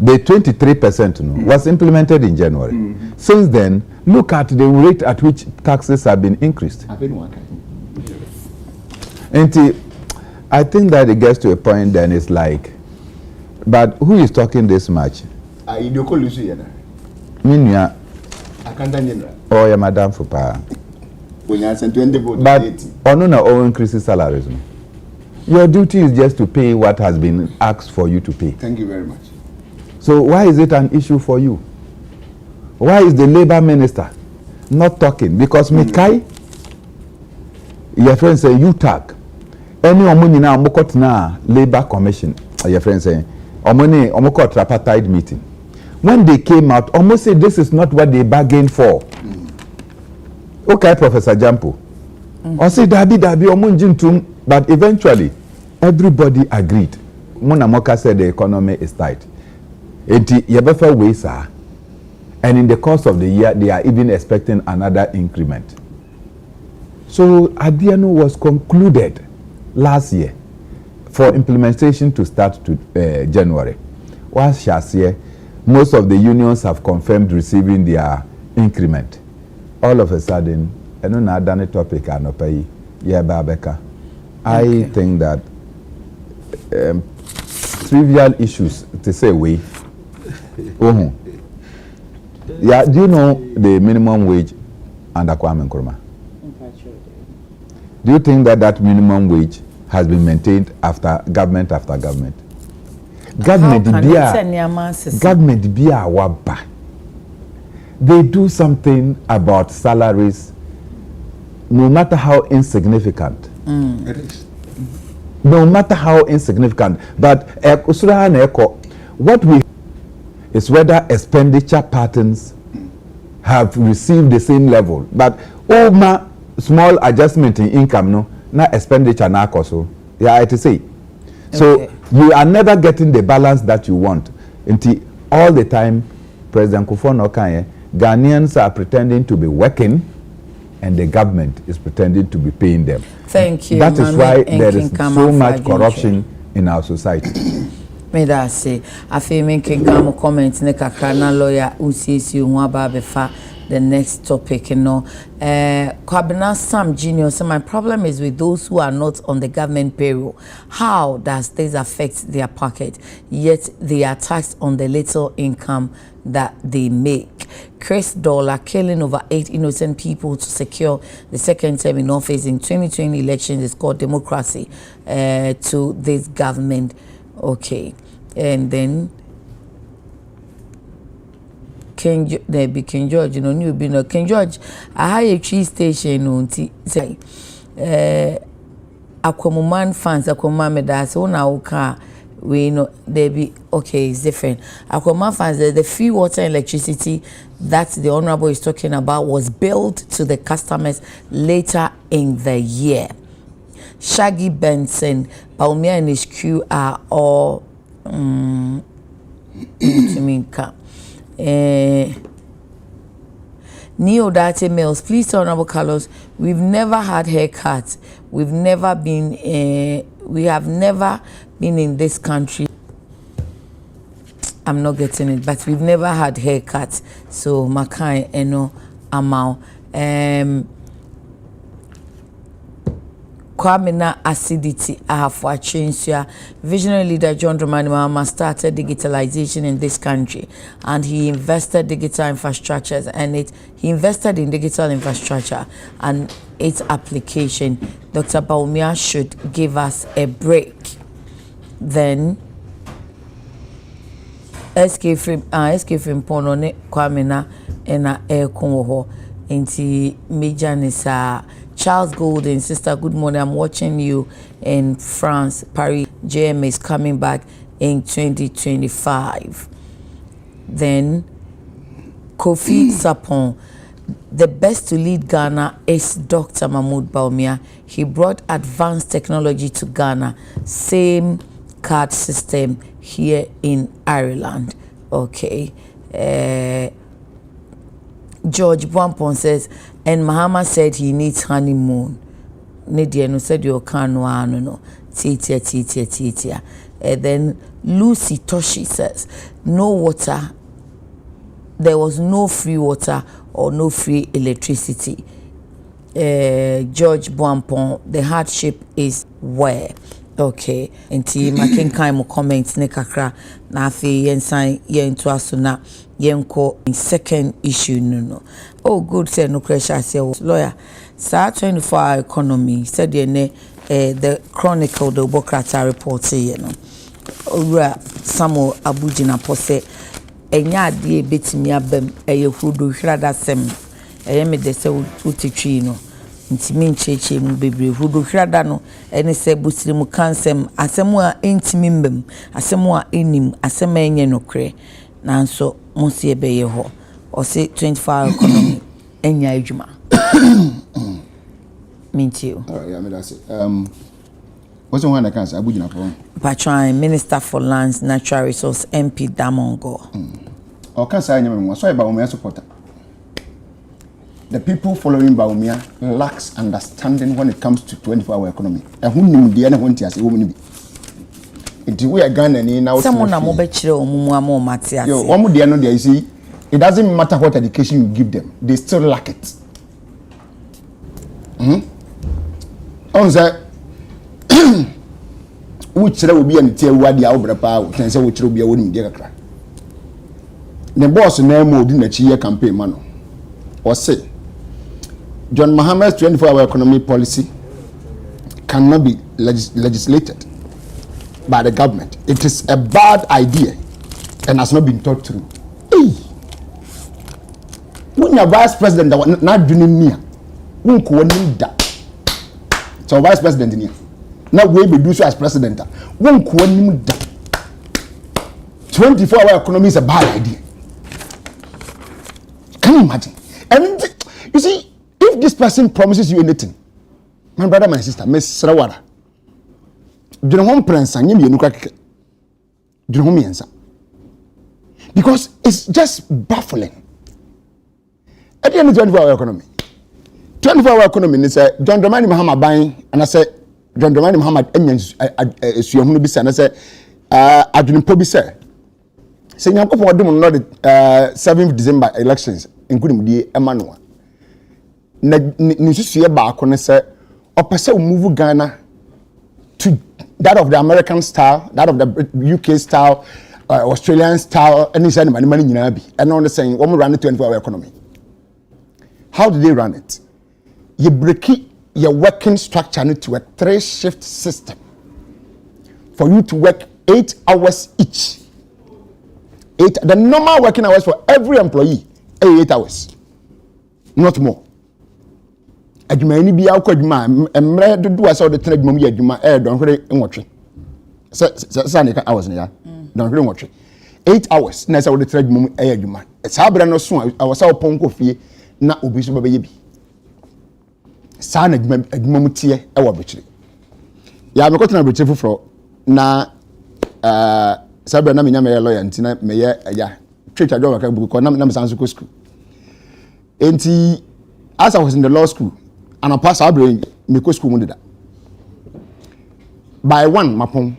The 23% was implemented in January. Since then, look at the rate at which taxes have been increased. And I think that it gets to a point then it's like, but who is talking this much? Minya. Oh, yeah, Madam Fupa. But Onuna all increases salaries. Your duty is just to pay what has been asked for you to pay. Thank you very much. So why is it an issue for you? Why is the labor minister not talking? Because Mikai, your friend say you tag. Any omuni na omukot na labor commission. Your friend say omuni omukot tripartite meeting. When they came out, almost said this is not what they bargained for. Okay, Professor Jampo. Or say dabi omunjintum, but eventually everybody agreed. Mona Moka said the economy is tight. And in the course of the year, they are even expecting another increment. So Adiano was concluded last year for implementation to start to January. Whilst Shasia, most of the unions have confirmed receiving their increment. All of a sudden, I don't know done a topic I no pay. Yeah, Babeka. I think that trivial issues to say we. Yeah, do you know the minimum wage under Kwame Nkrumah? Do you think that that minimum wage has been maintained after government? Government be waba. They do something about salaries, no matter how insignificant. It is. No matter how insignificant. But what we is whether expenditure patterns have received the same level. But small adjustment in income, no, not expenditure na so. Yeah, I to say. So you are never getting the balance that you want. Until all the time, President Kufuor Okanye, Ghanaians are pretending to be working, and the government is pretending to be paying them. Thank you. That is why there is so much corruption in our society. Me da say afi me kenka mo comment ne kakra na lawyer UCC hu aba befa the next topic Kwabena Sam Junior so my problem is with those who are not on the government payroll. How does this affect their pocket, yet they are taxed on the little income that they make? Chris Dollar killing over 8 innocent people to secure the second term in office in 2020 elections is called democracy to this government. Okay, and then King George, you know, new be no King George. I had a tree station on say Aquaman fans, Aquaman me that so now car we know they be okay, it's different. Aquaman fans, the free water and electricity that the honorable is talking about was billed to the customers later in the year. Shaggy Benson, Baumia and his crew are all to mean Neo Date Mills, please Honorable Carlos, we've never had haircuts. We have never been in this country. I'm not getting it, but we've never had haircuts, so makai eno amount. Kwamina acidity for Chinsua. Visionary leader John Dramani Mahama started digitalization in this country, and he invested digital infrastructures, and he invested in digital infrastructure and its application. Dr. Bawumia should give us a break. Then SK film pono ne Kwamina ena konwo inti major nisa. Charles Golden, sister, good morning. I'm watching you in France. Paris JM is coming back in 2025. Then Kofi Sapon, the best to lead Ghana is Dr. Mahmoud Bawumia. He brought advanced technology to Ghana. Same card system here in Ireland. Okay. George Bwampon says, and Mahama said he needs honeymoon. Nidia no said you can no titia. And then Lucy Toshi says, no water. There was no free water or no free electricity. George Bwampon, the hardship is where? Okay, nti making kind mo comments ne kakra na afi yensan yentu asuna yenko in second issue no. Oh good say no pressure say lawyer sa 24-hour economy said the chronicle the Bokrata report say no. Owura Samuel Abujina pose enya ade betimi abam hudo hwirada sem me de se utitwi no. Ntimi ncheche mu bebre hudo hwirada no ene se busiri mu kansem asemu a entimi mbem asemu a enim asema enye nokre nanso monsi ebeye ho o se 24-hour economy enya adwuma mintio yeah me that's it what's one that can say Abujina for Patron Minister for Lands Natural Resource MP Damongo o kan say nyame so e ba Bawumia supporter. The people following Bawumia lacks understanding when it comes to 24-hour economy. We are Ghana now. Someone mo be chire omumu ama mate ase. Yo, one there no there you see, it doesn't matter what education you give them, they still lack it. On say which will be an tell what the outbreak power, can say which will be a winning dear crack. The boss name more didn't achieve campaign man. Or say John Mahama's 24-hour economy policy cannot be legislated by the government. It is a bad idea and has not been thought through. When your vice president that not doing near, won't coordinate that. So vice president near. Now we be do so as president. Won't coordinate that. 24-hour economy is a bad idea. Can you imagine? And you see, if this person promises you anything, my brother, my sister, Miss Sarawara, do you want prince and you look do you want answer? Because it's just baffling. At the end of the 24-hour economy, 24-hour economy is John Dramani Mahama buying, and I said, John Dramani Mahama Emians, and I said, I didn't probably say, saying, I'm going to do not the 7th December elections, including the Emmanuel. Nisusuye baako ne se opese move Ghana to that of the American style, that of the UK style, Australian style, and this money nyina bi. And on the saying, we run the 24-hour economy. How do they run it? You break your working structure into a 3-shift system for you to work 8 hours each. The normal working hours for every employee are 8 hours, not more. Adwuma ni bia akọ adwuma emre dodo asa de tena adwuma mu adwuma don hwere nwotwe sa ne ka hours ne ya don hwere nwotwe 8 hours na sa de tena adwuma mu adwuma sa bra no so awasa oponko fie na obi so bebe bi sa na adwuma mu tie wo bekire ya me kotena bekire foforo na sa bra na me nya me lawyer ntina me ye ya twetwa do waka bu ko na me sanso ko school enti as I was in the law school and I pass our brain, me go school that. By one, mapon.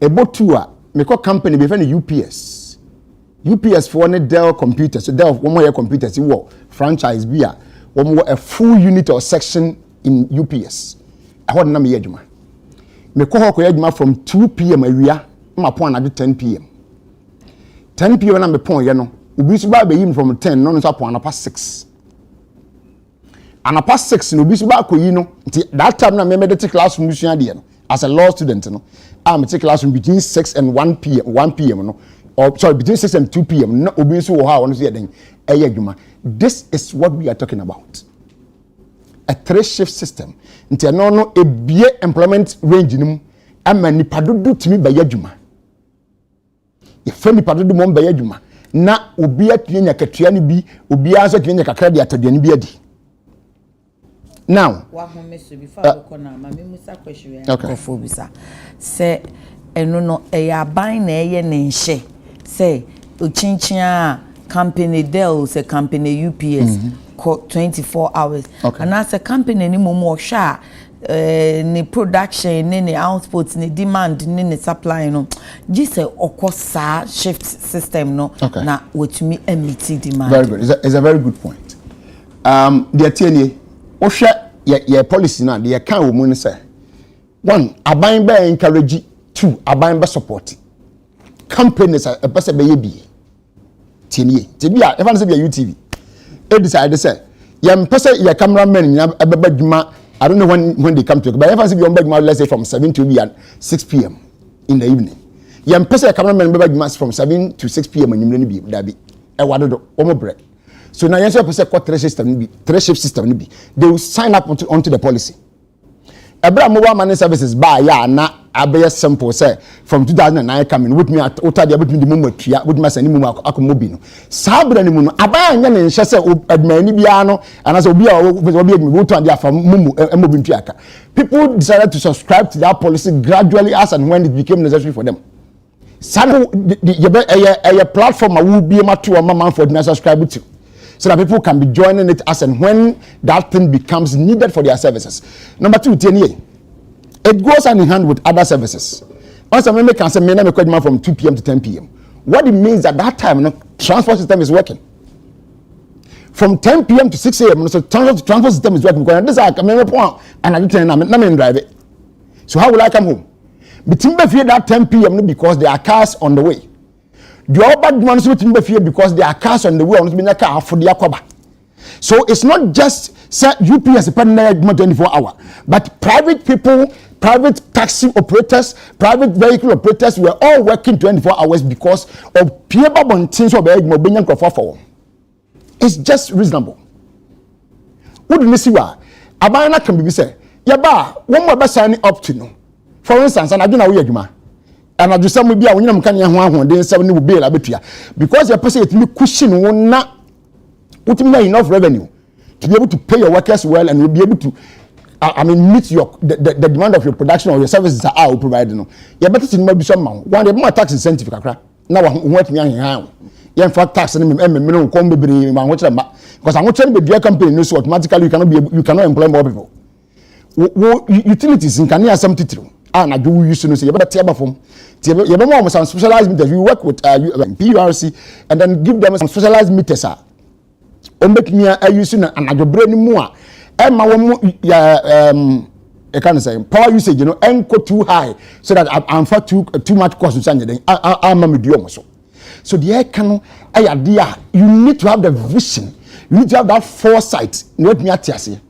About 2 me call company be friend UPS. UPS for ne Dell computers. So Dell one more computers you franchise be a full unit or section in UPS. I want na me adwuma. Me call her adwuma from 2 p.m. awia, ma pon na 10 p.m. 10 p.m. na me pon ye no. Obi so ba be yim from 10 no so pon na past 6. And past 6 no obi so ba ko yi no. That time na me take classroom sua de no. As a law student no, I'm take classroom between 6 and 1 p.m. no. Or sorry, between 6 and 2 p.m. No obi so how want to see den adwuma. This is what we are talking about. A 3-shift system. Nti no e bie employment range nim ama nipa dodo timi ba yadwuma. Ye fa nipa dodo mo ba yadwuma na obi atunya katua ni bi obi aso atunya kakra de ataduani bi adi. Now, okay. Say eno no eya ban na eye ne nhye say ochinchia company Dell say company UPS 24 hours. Okay. And as a company ni mo sha ni production ni output ni demand ni supply no just okosa shift system no okay. Na wetumi emit demand. Very good. It's a very good point. The TNA ohwe your policy na the account wo mu say one aban ba encourage, two aban ba support companies a person be ye TNA tibia if I say be UTV e decide say yam person your cameraman na abeba dwuma. I don't know when they come to it, but if I say you on let's say from 7 to 6 p.m. in the evening. Yam person cameraman be from 7 to 6 p.m. and you be that be e wado omo break. So now you say person call 3-shift system be. They will sign up onto the policy. Ebra mobile money services buy ya na abeye simple say from 2009 coming with me at ota dia between the mumu tua with me sani mumu akomobi no sabra ni mu no abaya nya ne nhye say admani bia no and as obi admi wo to dia fa mumu emobi ntuaka. People decided to subscribe to that policy gradually as and when it became necessary for them. Some the platform will be able to man for the subscribe to, so that people can be joining it as and when that thing becomes needed for their services. Number 2, TNA. It goes hand in hand with other services. Once a member can say, "Me from 2 p.m. to 10 p.m." What it means at that time, transport system is working. From 10 p.m. to 6 a.m., so transport system is working. Because this is a member point, and I didn't drive it. So how will I come home? Between that 10 p.m. because there are cars on the way. The other ones between because there are cars on the way. For the so it's not just UPS 24 hours, but private people, private taxi operators, private vehicle operators were all working 24 hours because of people on things of the it's just reasonable. What do you see? Abana can be said, Yaba, one more signing up to know. For instance, and I don't know where you are. And I do some will be a winner can you 7 will be a betia because your person it cushion will not put enough revenue to be able to pay your workers well and will be able to meet your the demand of your production or your services that are provided. No, you better to maybe some one the more tax incentive now what me hand. Yeah, for tax and minimum come be because I'm watching the beer company so automatically you cannot employ more people. Utilities in Kenya some title. And I do used to say, you better tell from you know some specialized meters. We work with PURC and then give them some specialized meters. Make me a use and I do brain more. And my I can't say power usage, and go too high so that I'm for too much cost to send it. I'm a medium so. So the can idea you need to have the vision, you need to have that foresight. Not me at you.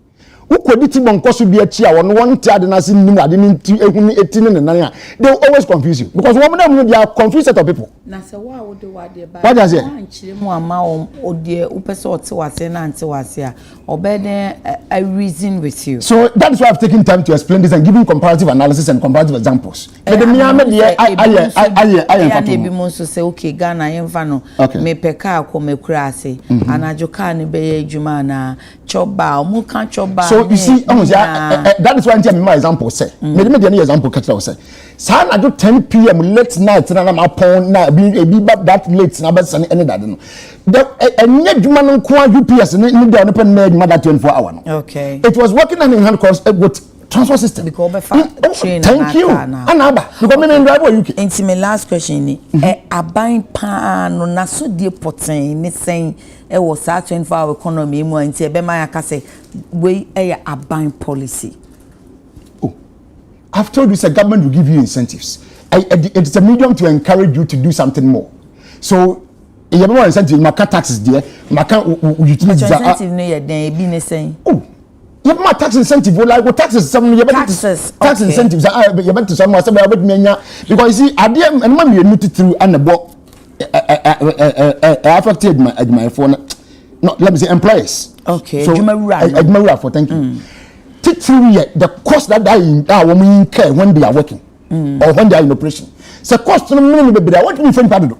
Ukoditi bonkosu bi achi a won won tiade na sin nim ade ni ehuni etini ne nan a they will always confuse you because one of them they are confused set of people na se wa wo de wa de ba what does it anchire mu ama o de upese ote wase na ante wase a obeden I reason with you. So that is why I've taken time to explain this and giving comparative analysis and comparative examples. But the I be mo so say okay Ghana yemfa no me peka akomekura ase anajo ka ne be adwuma na choba mu kan choba. So you see, that is why I'm telling my example. Say, maybe any example catch say. San I do 10 p.m. late night and I'm upon now be that late na but any that no. The any human UPS need the open made mother 24 hours. Okay. It was working hand in hand with transport system. Because train. Thank you. Anaba. Because me drive UK. Into my last question ni, abain pan no naso die poten ni saying e was 24-hour economy mu anti e be ma yaka say we abain policy. Oh, I've told you, the government will give you incentives. It's a medium to encourage you to do something more. So, you have more incentives. My taxes there. My utilities. Incentive no ye den be ne saying. Oh, you have more tax incentive. Like taxes, some taxes. Tax incentives. You have to some more. Because you see, I didn't and man you need through and the book affected my phone. No, let me say employers. Okay. So Jumara for thank you. The cost that they women incur when they are working or when they are in operation. So cost no minimum be there. What do you think about it?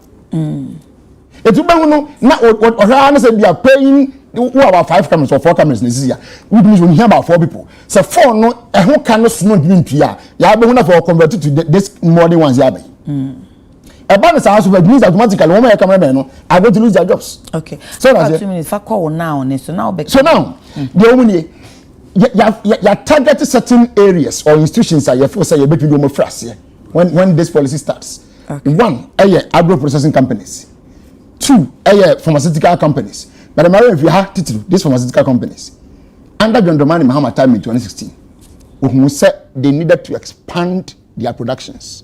It's no now what say they are paying about 5 cameras or 4 cameras this year. Which means when you hear about 4 people. So 4 no who cannot snow into ya. Ya be one for converted to this modern ones ya be. About the house of means automatically when my cameraman no are going to lose their jobs. Okay. So that's 2 minutes for call now so now the only you target certain areas or institutions that you say you better do more fast when this policy starts. Okay. 1 agro processing companies. 2 pharmaceutical companies. But if you have these pharmaceutical companies under John Dramani Mahama time in 2016, who said they needed to expand their productions.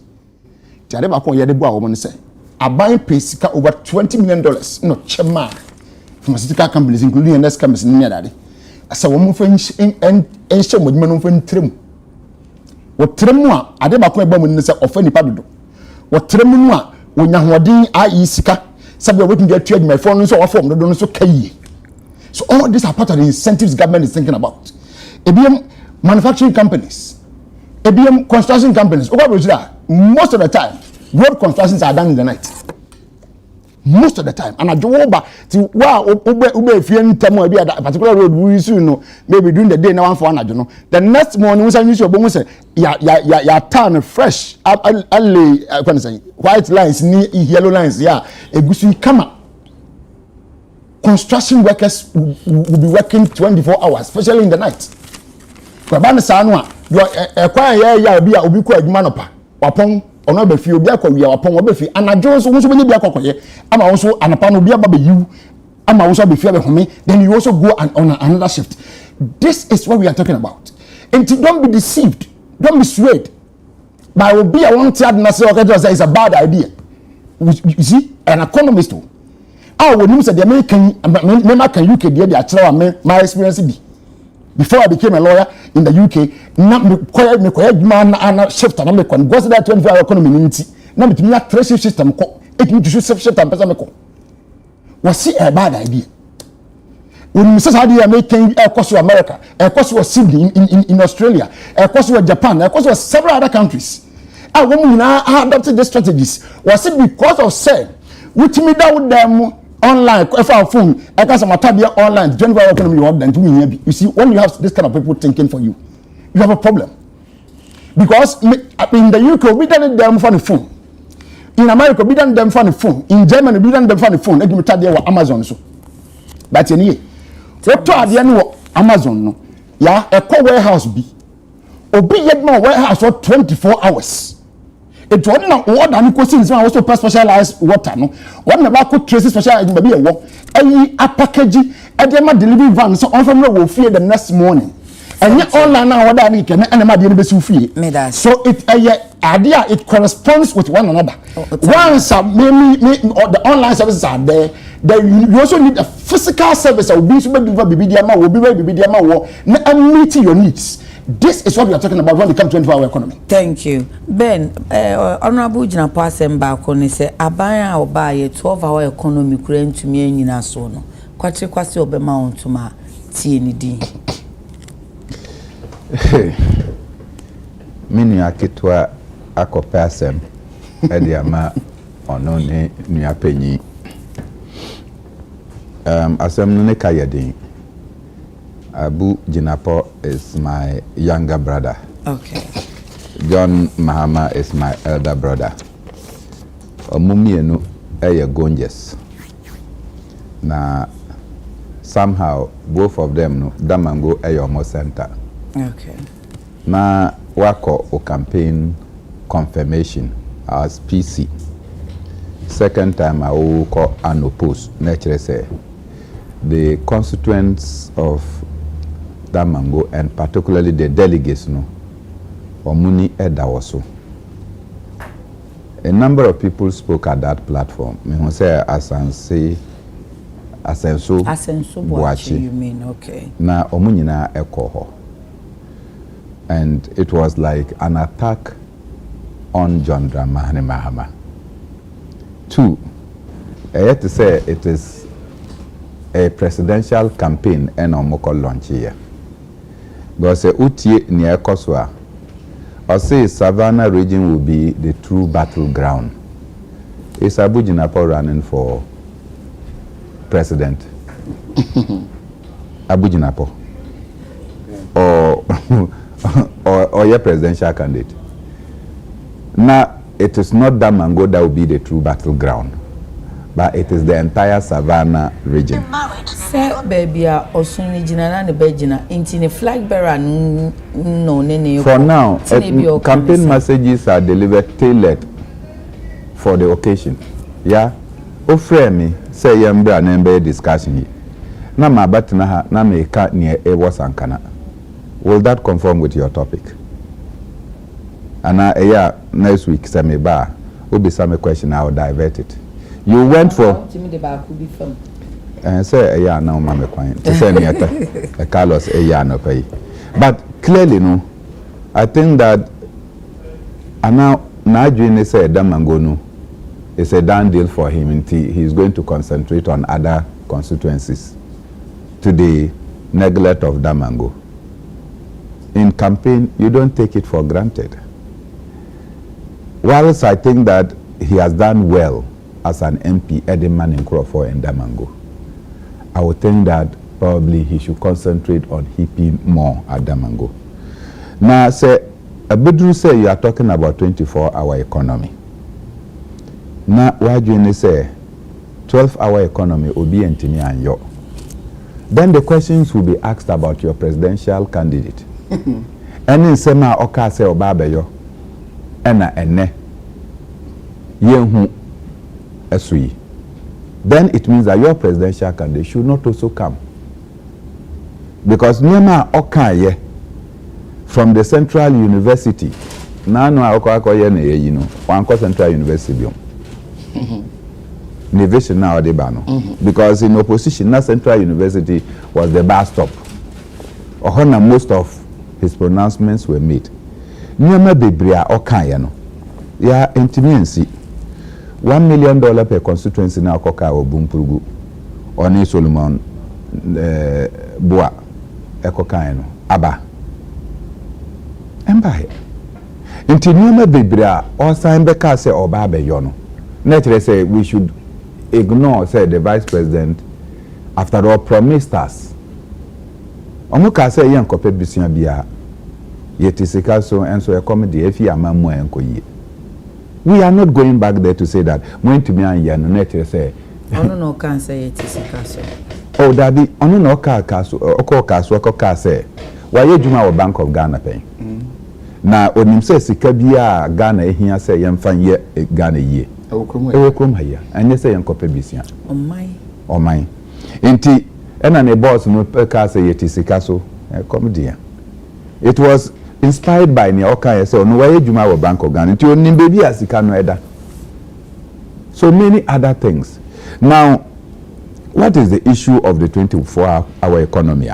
Are buying pay over $20 million. No, chema pharmaceutical companies, including NS companies in Niadadi. As a woman for and show women for trim. What tremua, Adebako Bowman of any pablo. What tremua, when Yahuadin Isika, somebody wouldn't get trade my phone so form, no don't so key. So all these are part of the incentives government is thinking about. ABM manufacturing companies, ABM construction companies, most of the time, road constructions are done in the night. Most of the time, and I do over to wow, if you tell me a particular road, we know maybe during the day now one for an know. The next morning, we use your bonus, say, ya turn fresh, white lines, yellow lines, a good come up. Construction workers will be working 24 hours, especially in the night. Kwabana sanwa, you are acquire be a ubiqua manopa, upon or not be few biako upon what be and I Jones also be biako. I'm also an upon be about you. I'm also be fair me. Then you also go on another shift. This is what we are talking about. And don't be deceived, don't be swayed. But will be a one-tier national say it's a bad idea. You see, an economist too. I would use the American UK, my experience be. Before I became a lawyer in the UK, not required man and shift and make one. Goes that 24-hour economy unity. Now it means 3 shift system. It means to shift and person. Was it a bad idea? When Mrs. Hadi making air cost to America, air cost was Sydney in Australia, air cost was Japan, air cost was several other countries. And when we now adopted these strategies, was it because of say, which me down them online, if our phone, I got some tabia online, 24-hour economy, you see, when you have this kind of people thinking for you, you have a problem. Because in the UK, we done them for the phone. In America, we done them for the phone. In Germany, we done them for the phone. Let me tell you what Amazon so. But anyway, what to the end Amazon no? Yeah, a warehouse be. Obi yet more warehouse for 24 hours. It wasn't what I'm questions also specialized water no. What about could trace specialized maybe a walk. Any a package, a demo delivery van so on from the will fear the next morning. And yet online now what I can and my dear fee. So it idea it corresponds with one another. Once maybe the online services are there, then you also need a physical service that will be meeting your needs. This is what we are talking about when it comes to 24-hour economy. Thank you. Ben, Honorable Jina Passem Bakoni say, Abaya or buy a 12-hour economy crane to me in Nasono. Quatri quasi obema to my TND. Mini akitwa akopasem ediama onone nuapenyi. Asem ne kayedin. Abu Jinapo is my younger brother. Okay. John Mahama is my elder brother. Omumienu eye gonjes. Na somehow both of them no damango eye omo center. Okay. na wako o campaign confirmation as PC. Second time I will call unopposed. Naturally say the constituents of Damango and particularly the delegates no omuni edawoso. A number of people spoke at that platform. Me say Asenso Boachi, you mean, okay. Na omunyina ekoho. And it was like an attack on John Dramani Mahama. 2, I have to say it is a presidential campaign and omoko launch here. Because utie ni ekoswa. I say Savannah region will be the true battleground. Is Abujinapo running for president? Abujinapo. Or your presidential candidate. Now, it is not Damango that will be the true battleground, but it is the entire Savannah region. Say, baby, Osuni Jina and Bejina, in flag bearer, no, for now, campaign messages are delivered tailored for the occasion. Yeah? Offer me, say, Yambra and discussion. Na ma batina ha, na me ka near Ewa Sankana. Will that conform with your topic? And next week, Same Bar, will be some question, I will divert it. You went for. Say now, Mamma Quine. To send me Carlos no pay. But clearly, no, I think that now Najin said Damango no, it's a done deal for him, and he's going to concentrate on other constituencies to the neglect of Damango. In campaign, you don't take it for granted. Whilst I think that he has done well as an MP, Edinman in Crawford and Damango, I would think that probably he should concentrate on heaping more at Damango. Now, say, Abidru say you are talking about 24-hour economy. Now, why do you say 12-hour economy will be Ntimi and yo? Then the questions will be asked about your presidential candidate. Any sema oka se obabeyo ena ene yehu esui. Then it means that your presidential candidate should not also come. Because Nema Okaye from the Central University, Nano Okakoye ne you know, one Central University. Innovation now Debano. Because in opposition, na Central University was the bus stop. Ohona most of his pronouncements were made. Nema Bebria Okaye no. Ya intimacy. $1 million per constituency now Koka or Bumpurugu or Ne Solomon Boa Ekokaino Aba Empire. Intinuema Bibria or Sign Becase or Babe Yono. Naturally say we should ignore, say the vice president after all promised us. Omuka say young copy Bisia Bia Yetisikaso and so a comedy if you are Mamu and Koye. We are not going back there to say that. When to me and Yan say, no can say it is a castle. Oh, Daddy, no car castle or castle or car say, why you do our Bank of Ghana pay? Now, when him says Sikabia Ghana here say, Yan fan ye Ghana ye. Oh, come here, and you say, Yan copy Bisia. Oh, my. Inti, and a boss no car say it is a castle, come dear. It was inspired by Nioka, so no way you our Bank of Ghana. To your baby as you can either. So many other things. Now, what is the issue of the 24-hour economy?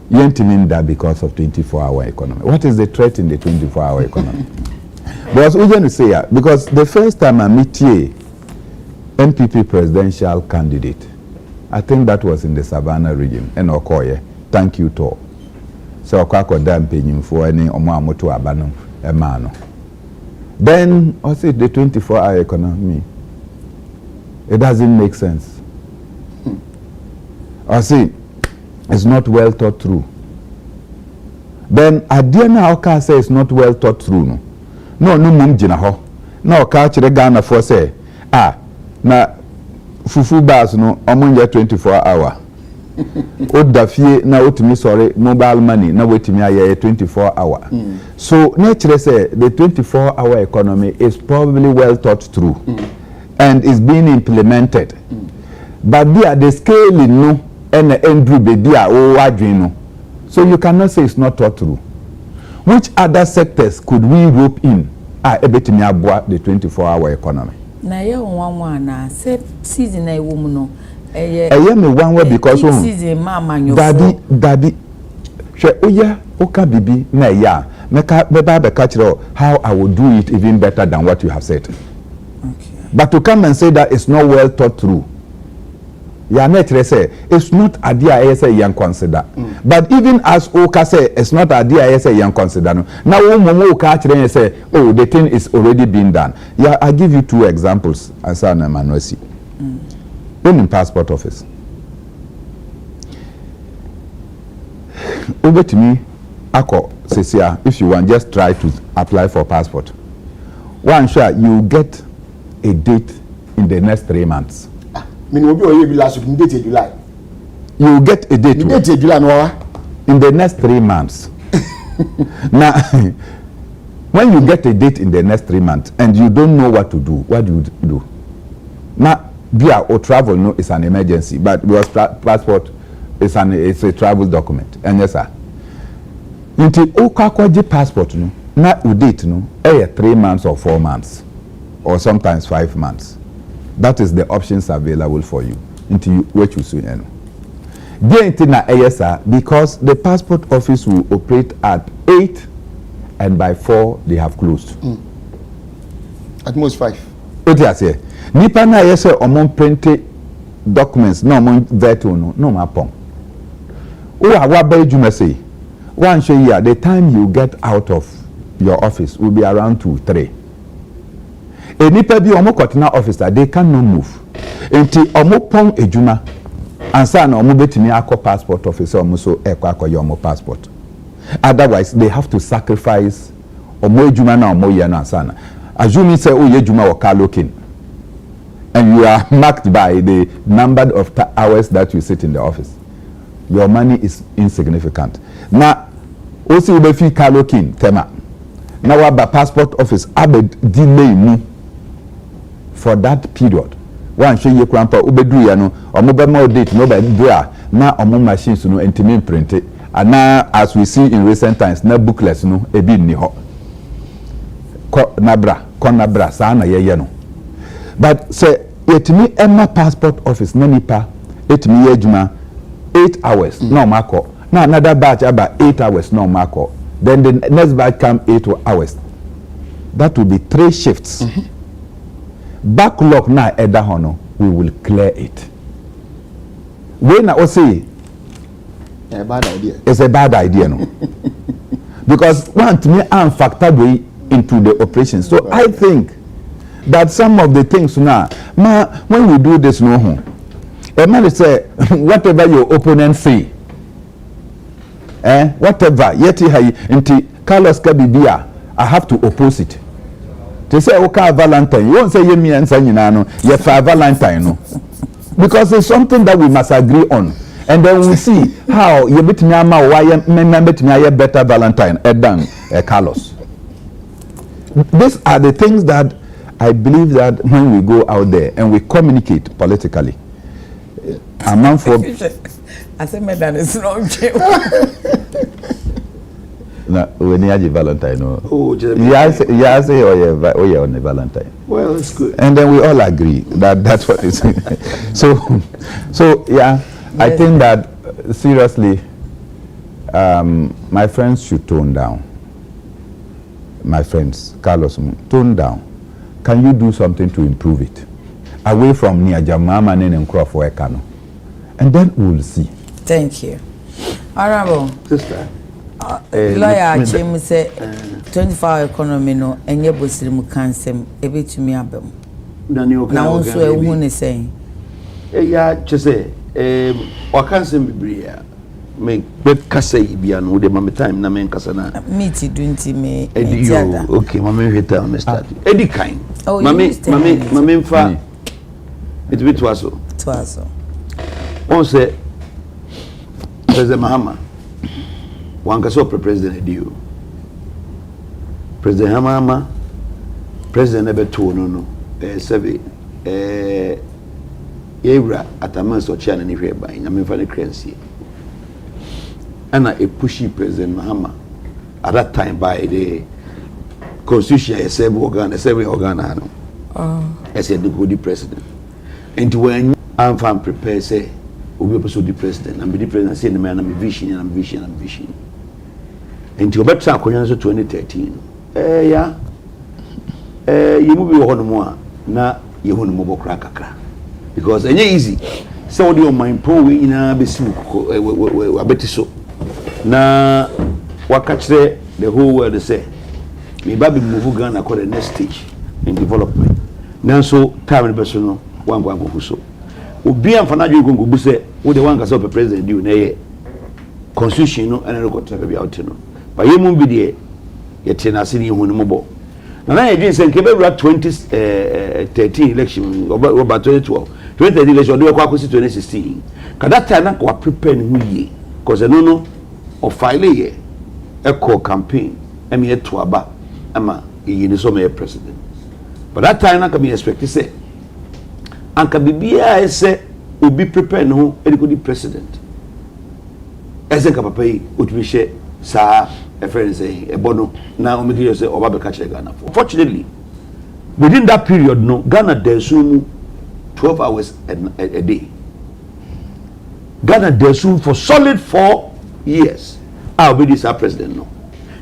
You ain't mean that because of 24-hour economy. What is the threat in the 24-hour economy? Because we're going to say, because the first time I met NPP presidential candidate, I think that was in the Savannah region, in Okoye. Thank you, to. So kwako damping for any omoto abano emano. Then also the 24-hour economy. It doesn't make sense. I see it's not well thought through. Then Adiana Oka say it's not well thought through. No mum jina ho. No catch the Ghana for say na fufu bars no omunja 24 hour. o da fie na otimi sorry mobile money na wetimi aye 24 hour. So nature say the 24-hour economy is probably well thought through and is being implemented. But there the scale no and Andrew baby o adwin no. So you cannot say it's not thought through. Which other sectors could we rope in ebetimi aboa the 24-hour economy? Na ye one na say season na ewo mu no eye me one way because season mama nyofo daddy hwe oya oka bibi na ya meka beba be catch how I will do it even better than what you have said. Okay. But to come and say that it's not well thought through, ya netre say it's not idea I say young consider. But even as oka say it's not idea I say young consider no. Now momo oka kire say oh the thing is already been done. Yeah, I give you two examples asa na manosi. In passport office. Over to me, Ako Cecia, if you want, just try to apply for passport. One sure you get a date in the next 3 months. You get a date in the next 3 months. Now, when you get a date in the next 3 months and you don't know what to do, what do you do? Now, or travel no is an emergency, but because passport is a travel document. And yes, sir. Until okakwaji passport no, na udate no, 3 months or 4 months, or sometimes 5 months. That is the options available for you. Until you what you see. Because the passport office will operate at 8, and by 4 they have closed. At most 5. What you say? Nipa na yese omon print documents no omon veto no mapon. O awa ba ejuma say one show here the time you get out of your office will be around 2-3. E nipa bi omo kotena officer they cannot move. Enti omo pon ejuma ansa na omo betimi akọ passport officer omo so akọ omo passport. Otherwise they have to sacrifice omo ejuma na omo ye no ansa na. Assuming say o ye ejuma o car looking. And you are marked by the number of hours that you sit in the office. Your money is insignificant. Now, also we fee kalokin tema. Now our passport office abed delay mu for that period. One show you grandpa ubedu ya no omobe more date no be do na omo machines no entimi print it. And now as we see in recent times na booklets no ebi ni ho. Ko nabra sa na ye no. But say etimi emma passport office na nipa etimi yejuma 8 hours no mako na another batch about 8 hours no mako then the next batch come 8 hours. That will be 3 shifts. Backlog na eda hono we will clear it. When I say a bad idea. It's a bad idea no. Because one to me I'm factored into the operation. So I think that some of the things now, when we do this, no, a man say whatever your opponent say, whatever. Yet he Carlos Kabibia, I have to oppose it. They say okay Valentine, you won't say you me and Sanino, you for Valentine, no, because it's something that we must agree on, and then we see how you bet me why me better Valentine than Carlos. These are the things that I believe that when we go out there and we communicate politically, a man for I said, "Madam, it's not true." Na when you Valentine, no. Oh, just say oh yeah on the Valentine. Well, it's good. And then we all agree that that's what it's. so yeah, I think that seriously, my friends should tone down. My friends, Carlos, tone down. Can you do something to improve it? Away from Niajamama and Crawford Ekano. And then we'll see. Thank you. Honorable Sister. Lawyer Chim say 24-hour economy no enye bosirimu kansem ebetumi abem. Na wonso ehu ne sen. Ya chese wakansem bibria. Me kasa ibia no de mama time na men kasa na meet dunti me ediyo okay mama hweta on start edi kind mama mfa it bit waso twaso on say President Mahama one ka so president edio President Mahama president ebeto no sebe yewra ataman so chia na ni hwe ban nyame fa ne kransie ana a pushy President Mahama at that time by the constitution assembly organ no as a good president and when I'm from prepare say we be so the president and be the president say na me vision and vision and to better akonya so 2013 ya yimu bi ho no mo a na yehu no mo bokra kakra because enye easy so the on my pro we ina be su abeti so na wakachre the whole world say me ba be move Ghana for the next stage in development nanso time be so no wangwa go so obi amfana dwe gongo bu say wo de wanka so president di na ye constitution no and record be out no ba yemu bi de ye te na se ni hu no mo na ye din say nke be 2013 election over 2012 2013 election do kwa 2016 kada time na kwa prepare ni hu ye cause no of file ye echo campaign emi to aba ama yini so me president but that time na can expect say anka bibia say obi prepare no e go di president ese ka papa yi otumi hye sa a friend say e bono na o make you say oba be catch Ghana for fortunately within that period no Ghana there soon 12 hours a day Ghana there soon for solid 4 years I'll be this our president no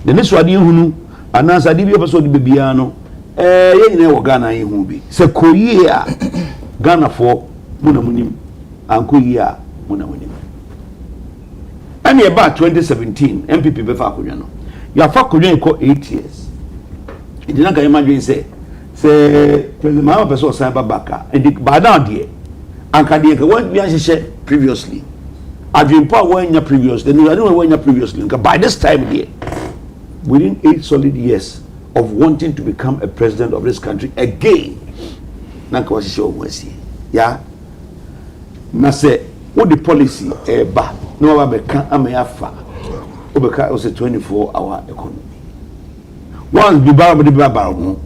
the next one hunu anansa di bi episode bibia no ye nyina wo Ghana yi hu bi se koyi a Ghana for munamunim anko yi a munamunim ani eba 2017 NPP be fa akodwa no ya fa akodwa ko 8 years idina ga imagine say president Mahama person say babaka and ba down there anka de ka wan bi ahyehyɛ previously adwempo wanya previously no adwempo wanya previously by this time here within 8 solid years of wanting to become a president of this country again nanka was show mwesi ya na say what the policy ba no wa be kan amayafa obeka o say 24-hour economy once bi ba mo de ba mo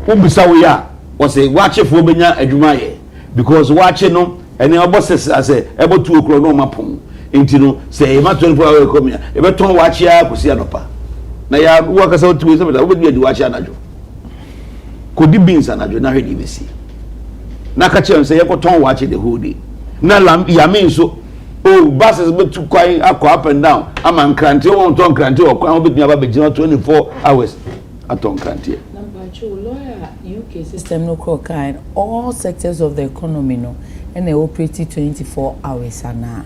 obisa wo ya o say wache fo benya adwuma ye because wache no ene obosses ase ebo 2 o'clock no mapon enti no say ma 24-hour economy e be ton wache ya kosi anopa na ya waka sa otu se beta obedi wache anajo kodi beans anajo na hwedi besi na ka chem say yekoton wache the whole day na lam ya me so oh buses be too kwai akọ up and down ama nkrante won ton nkrante o kwan obedi aba be 24 hours aton nkrante lawyer UK system no call kind all sectors of the economy no and they operate 24 hours ana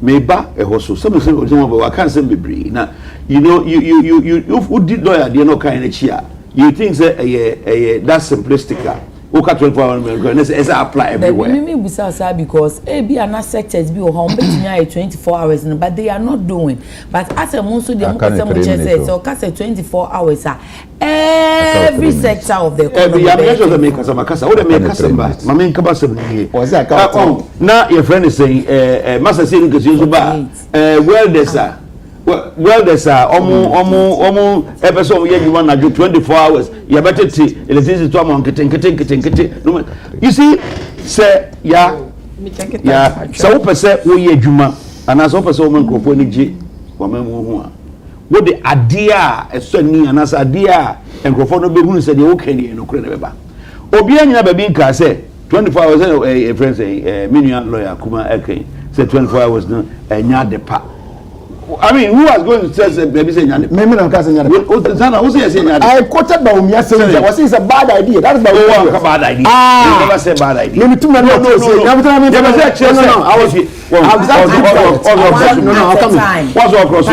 meba ehoso some say we can say bebre na you know you did lawyer dey no kind chia you think say that simplistic okay 24 hours and say apply everywhere me busa say because be an sectors be o home between 24 hours but they are not doing but as a monso dey say so ka say 24 hours every sector of the economy every measure the make makasa what make kasamba mama nkaba sem here na your friend is saying master say nkesu so ba welders are omo episode ye you na 24 hours ya betete electricity to am kete you see say ya so pese wo ye adwuma ana so pese wo microphone ni ji wa mamu hu a wo de ade a eso ni ana sa ade a microphone no be hu se de wo kan ni no kure na be ba obi anyina ba bi nka say 24 hours a friend say minua lawyer kuma ekan say 24 hours no enya de pa I mean, who was going to say baby say nyane? Me na nka say nyane. Who say nyane? I quoted Baumia saying that was it's a bad idea. That is Baumia. Bad idea. You never say bad idea. Me too no. I was no, I'll come in. What's all cross?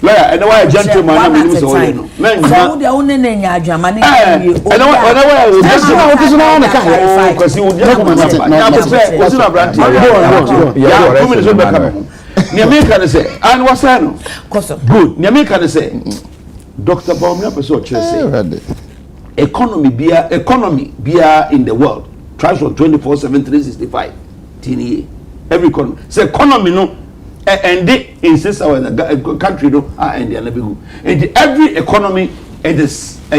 Lawyer, and why a gentleman I mean so no. Men so the only name ya adwama ne you. And why because you just was not brand. Yeah, 2 minutes back. Nyameka say, and what's that? Good. Nyameka say, Dr. Baumia person say. economy beer in the world tries from 24/7 365 TNA every economy so economy no and they insist our country no and they never go and every economy it is a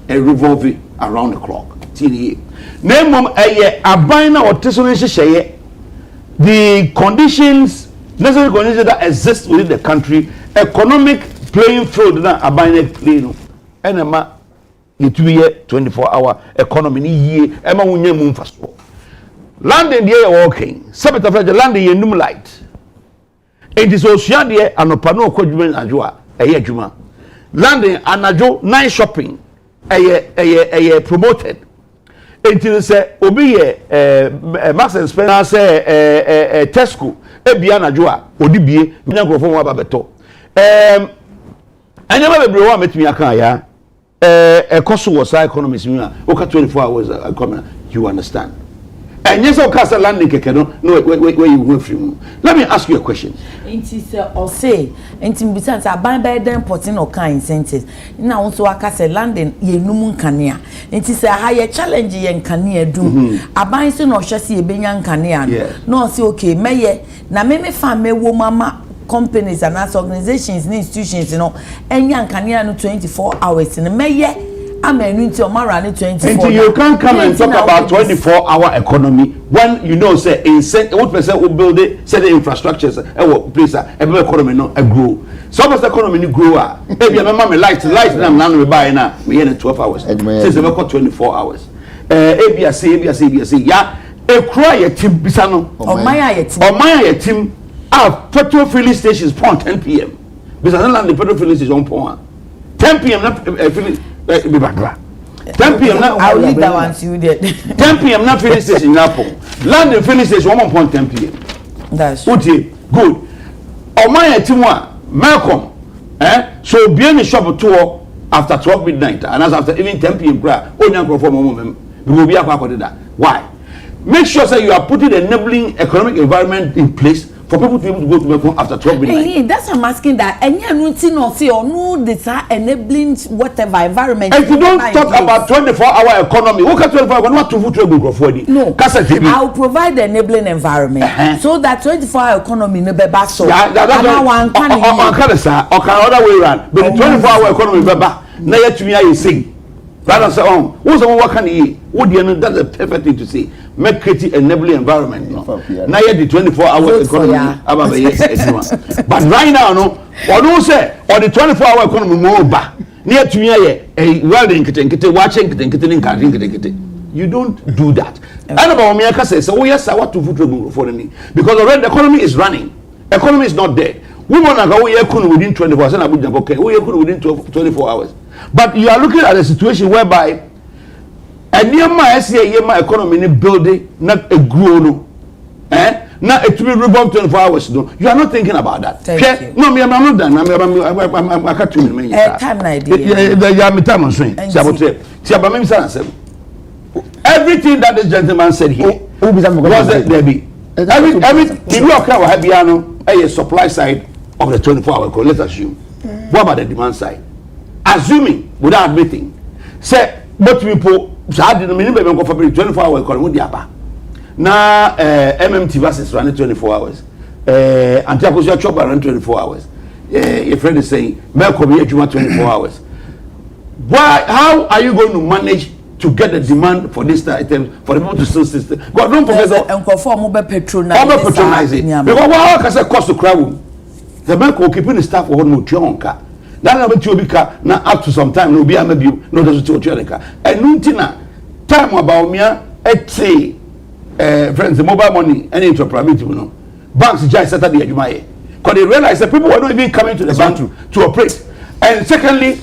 revolve around the clock TNA name mom abina or tesonation the conditions necessary conditions that exist within the country economic playing field na abina play no enema yetuye 24-hour economy ni yie ema wonye mu mfaso landing dey working sabata fetch landing ye num light it is osua dey anopa no kwadwuma ajo a eye adwuma landing anajo night shopping eye promoted until say obi ye Max and Spencer say Tesco ebia anajo a odibie nyankrofo mo ababeto anyama bebre wa metumi aka ya cost was economics mean okay 24 hours economy you understand and yes of course landing keke no where you go from. Let me ask you a question. Inti say or say inti bisan say aban by dem porting or kind incentives na won so aka say landing ye num nkanea inti say higher challenge ye nkanea do aban so no hwe say e benya nkanea no say okay meye na me fa mewo mama companies and as organizations and institutions you know enya nkanea no 24 hours in meye amenu nti o mara ni 24 until you can't come and talk about 24-hour economy when you know say what percent will build it say the infrastructures place every economy no grow so much economy ni grow if you remember me light na me buy na we here 12 hours since we got 24 hours abc ya ekura ye tim bisano omaya ye tim petrol filling stations pon 10 p.m. because land the petrol filling station pon 10 p.m. na filling be back 10 p.m. na I'll leave that one to you there 10 p.m. na filling station na pon land the filling station 1.10 p.m. that's okay good omaya tim a Malcolm so be any shop to after 12 midnight and as after even 10 p.m. gra onyan crop for mom we go be akwa that why make sure that you are putting enabling economic environment in place for people to be able to go to work after 12 midnight. Hey, that's what I'm asking that. And you no say or no this enabling whatever environment. If you don't talk about 24-hour economy, what can 24-hour what to food go for it? No. I'll provide the enabling environment so that 24-hour economy no be back so. Yeah, that's one can other way around. But the 24-hour economy be back. Na yet to me I say. Rather say who's the what can he? What do you know? That's a perfect thing to say. Make create enabling environment. Now yet the 24-hour economy. But right now, no, or no say, or the 24-hour economy more back. Near to me, welding, watching, you don't do that. And about me, I can say, so yes, I want to put for me because already the economy is running. Economy is not dead. We want to go within 24 hours. Okay, we within 24 hours. But you are looking at a situation whereby a near my economy building not a grow not it will revolve 24 hours no you are not thinking about that. Thank you. No me I'm not done I'm cut to me time idea the time on swing everything that this gentleman said here was there be every you look at a supply side of the 24-hour economy. Let's assume what about the demand side assuming without admitting say but people so the minimum go for 24-hour economy dey aba na MMT versus running 24 hours Antiakosia chop around 24 hours your friend is saying Malcolm here 24 hours why how are you going to manage to get the demand for this item for the people to still system God don't forget patronize it because what can say cost to crowd the Malcolm keeping the staff for no tionka that na betu obika na up to some time no be amabiu no do to tionka enuntina time about me say friends the mobile money any enterprise no banks just set the adwuma here because they realize that people were not even coming to the bank to operate and secondly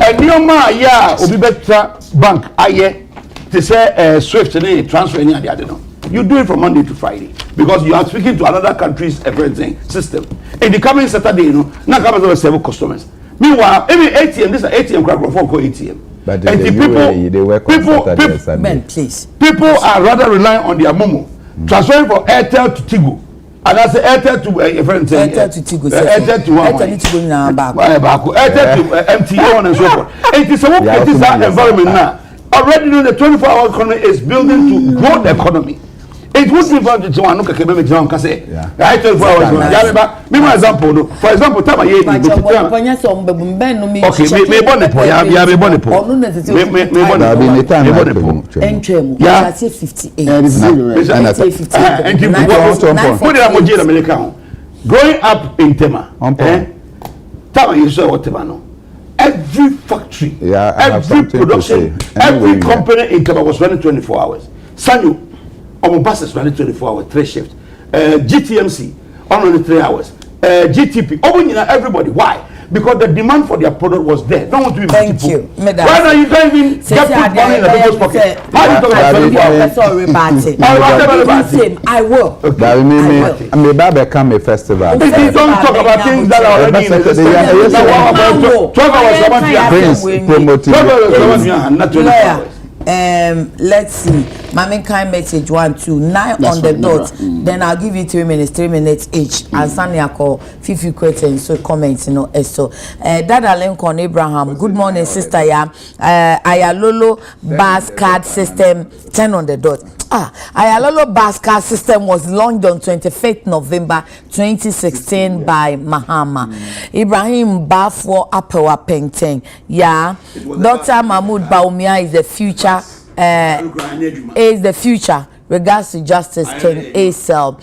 enioma ya obi betra bank aye to say swift any transfer any other no you do it from Monday to Friday because you are speaking to another country's everything system in the coming Saturday na come to serve customers meanwhile every ATM this ATM crowd for ATM but they work on Saturday Sunday. Please people are rather relying on their momo transferring from Airtel to Tigo And I say Airtel to a friend say Airtel to Tigo. Airtel to one. Airtel to go now back. Airtel to MTN and so forth. It is that environment now. Already the 24-hour economy is building to grow the economy. It would be fun to one look at Quebec John Casse. I tell 4 hours. Give me an example. For example, time I hear you. Okay, me bonnet. Yeah, me bonnet. Yeah, 58. Growing up in Tema, time you saw what Tema. Every factory, every production, every company in Tema was running 24 hours. Sanyo. Our buses running 24 hours, 3 shifts. GTMC only 3 hours. GTP, everybody. Why? Because the demand for their product was there. Don't want to be thank you. Why now you can't even get put money in the people's pocket? How you talk about 24 I will. I may become a festival. If you don't talk about things that are already in the system, 12 hours, 12 hours. Let's see. Mami kind message 1, 2, 9 on the dot. Then I'll give you 3 minutes each. And Sanya call 50 questions, so comments, so. Dada Lincoln Abraham. Good morning, sister. Ayalolo bus card system 10 on the dot. Ayalolo bus card system was launched on 25th November 2016 by Mahama. Ibrahim Bafo Apewa Pengteng. Dr. Mahmoud Baumia is the future. Is the future. Regards to Justice King Asel.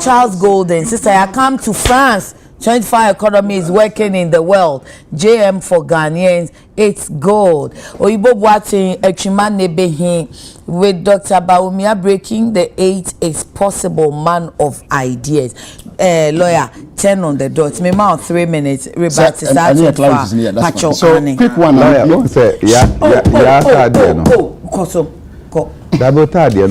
Charles Golden. Sister, I come to France. 25 economy is working in the world. JM for Ghanaians, it's gold. Oyibo Boateng Echimane Behin with Dr. Baumia breaking the 8 is possible man of ideas. Lawyer 10 on the dot. Me mouth 3 minutes. Rebate so quick one. Say double tard, say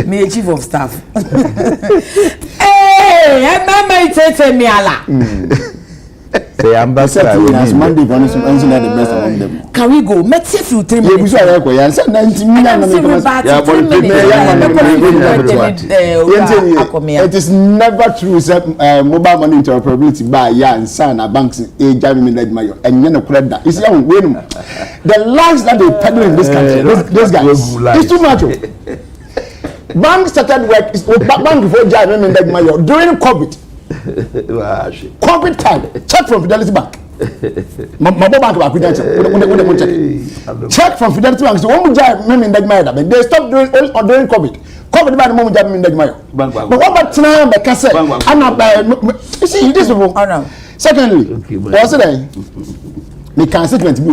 me chief of staff. Hey, me ala. Say ambassador Monday the best among them. Can we go? Let's see through 3 minutes. It is never true mobile money interoperability by and sign a banks and the lies that they peddle in this country, those guys, it's too much. Bank started work bank before during COVID. COVID time, check from Fidelity Bank. Check from Fidelity Bank. So when they stopped during COVID. COVID by the moment but what about now? You see this people. Secondly, what's it? The constituent be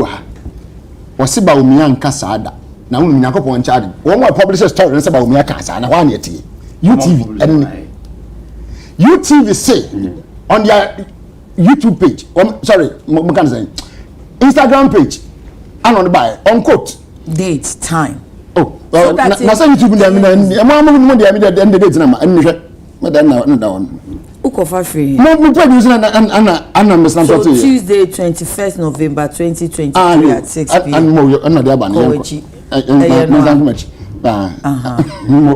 was about Umian Casada. Now Umiako on charge. One more publisher story about Umia Casa. Now one UTV and UTV say on their YouTube page, Instagram page, and on the buy, on quote, date, time. Oh, well, that's YouTube. So Tuesday, 21st November 2023 at 6 p.m.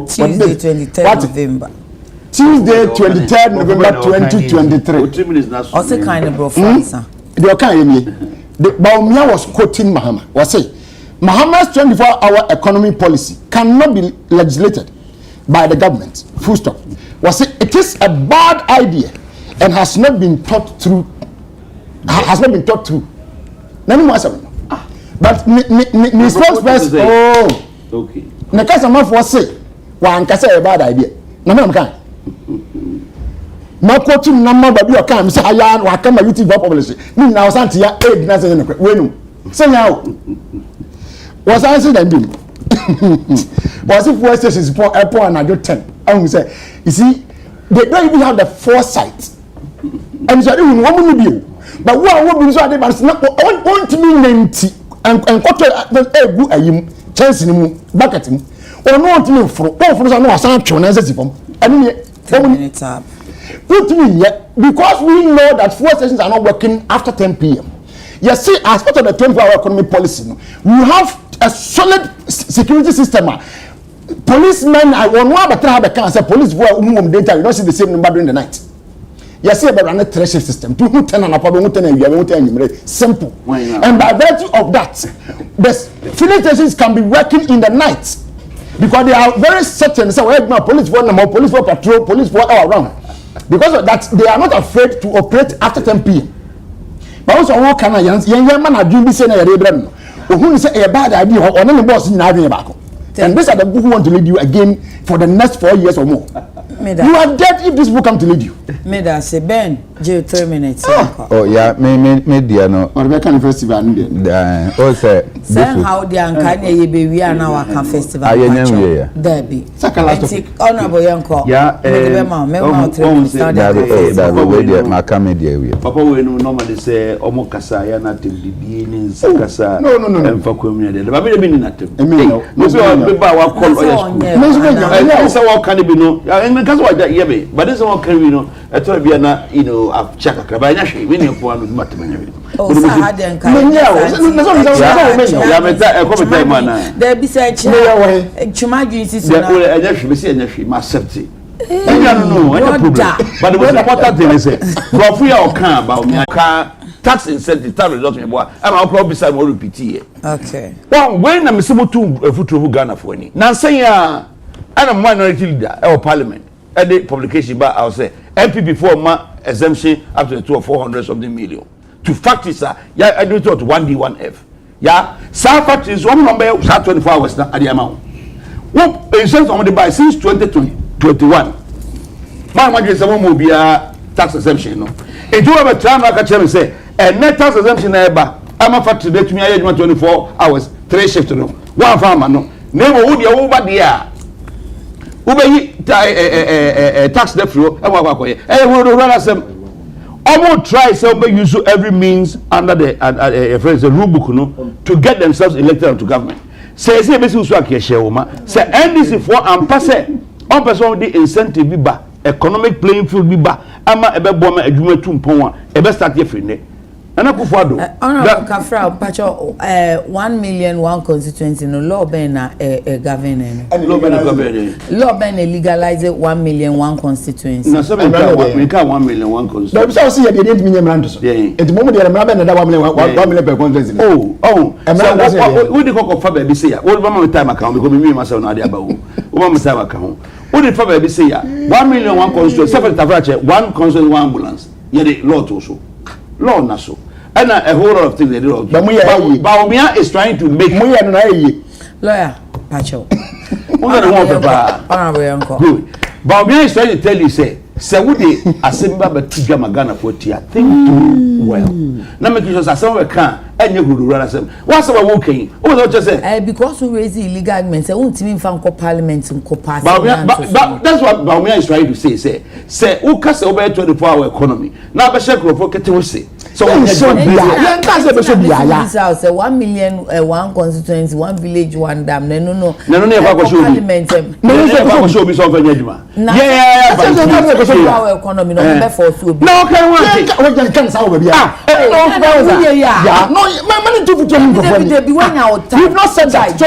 Tuesday, 23rd November. Tuesday, 23rd November 2023. Also kind of professor. The Baumia was quoting Mahama. Was say Mahama's 24-hour economy policy cannot be legislated by the government. Full stop. Was say it is a bad idea and has not been thought through. Has not been thought through. But the spokesperson. Oh, okay. Nakasa was say one can say a bad idea. No, can. My quoting number but you can say I come my YouTube publishing. Me now Santia 8 nothing when say now was I said them was if West Station is for airport and I do 10 I will say you see they don't even have the foresight and so they won't be but what will be so they but not want to be empty and got a good chance in bucket him or not to for no sanction as a and 10 minutes up. Put me yet because we know that 4 stations are not working after 10 p.m. You see, as part of the 24-hour economy policy, we have a solid security system. Policemen, I want one, but I have a can say police for data. You don't see the same number during the night. You see about a threshold system. 210 and a problem, 210 simple. And by virtue of that, the filling stations can be working in the night because they are very certain. So, police for number, police for patrol, police for all around. Because of that, they are not afraid to operate after 10 p.m. But also, what can I young man are doing this in a rebel? Who say a bad idea or any boss in Navy. And these are the people who want to lead you again for the next 4 years or more. You are dead if this book come to lead you. Meda say Ben, just 3 minutes. Oh yeah, me dear no. Or the kind of festival. Oh say. Send how the Ankanya ye be we are now a festival. I am there be. Second honorable Yanko. Yeah, Maka media we. Papa we normally say omo kasa ya na tem bibi ni kasa. No. Emfa community. Ba be ni na tem. No so be ba wa call oya school. No so what can be no. Because what that yebe. But this one can be no. I told you na I've checked ba nya hwe. We ni po anu matemanya. Oh, so had den kan. Ya meta e ko meta mana. There be say chuma juice so na. There anya hwe be say anya hwe ma accept. No, any problem. But the most important thing is go free or can about me tax incentive tax reduction boy. I'm probably beside more repeat here. Okay. Well, when I'm simple to footro Ghana for any. Now say I'm a minority leader or parliament. At the publication but I'll say NPP for my exemption up to 400 something million. To factories yeah I do it to 1D 1F. Yeah, some factories one number 24 hours at the amount. What incentive on the buy since 2021. My imagine someone will be a tax exemption. No, if you have a time like I say, a net tax exemption ever. I'm a factory that to me I 24 hours, 3 shifts. No, one farmer no. Never would you over there. Ube tax debt flow. I will run as them. Almost try to use every means under the rule book no, to get themselves elected into government. Say basically so akiyeshewoma. Say NDC for ampase. On person the incentive biba, economic playing field biba, ama ebe bo ma adwuma tu mpon a ebe start ye free ne. Ana kufuado. Honorable Kafra pacho 1 million one constituency no law ben na governor. Law ben na governor. Law ben legalize 1 million one constituency. Na so we can 1 million one constituency. No, because see you didn't mean rand so. At the moment you remember na 1 million per constituency. Oh. So we dey call for baby say ya. We mama time account because me myself na dey about. We mama time account. We dey for baby say ya. 1 million one constituency. Separate tafrache one constituency one ambulance. Ye dey law to so. Law na so. And a whole lot of things they do. Baumia is trying to make lawyer Pacho. Good. Baumia is trying to tell you say would they assemble but to Jamagana for tea. Think too well. Now make sure that someone can and you could run as what's our walking? Oh, not just say because we raise illegal arguments, I won't even find parliament and co-party. But that's what Baumia is trying to say who cast over 24-hour economy. Now the check for say. So that's 1 million one constituency, one village, one dam. No. Parliament. Show me something. Yeah. Our economy no for so. No, can money to you've not said that.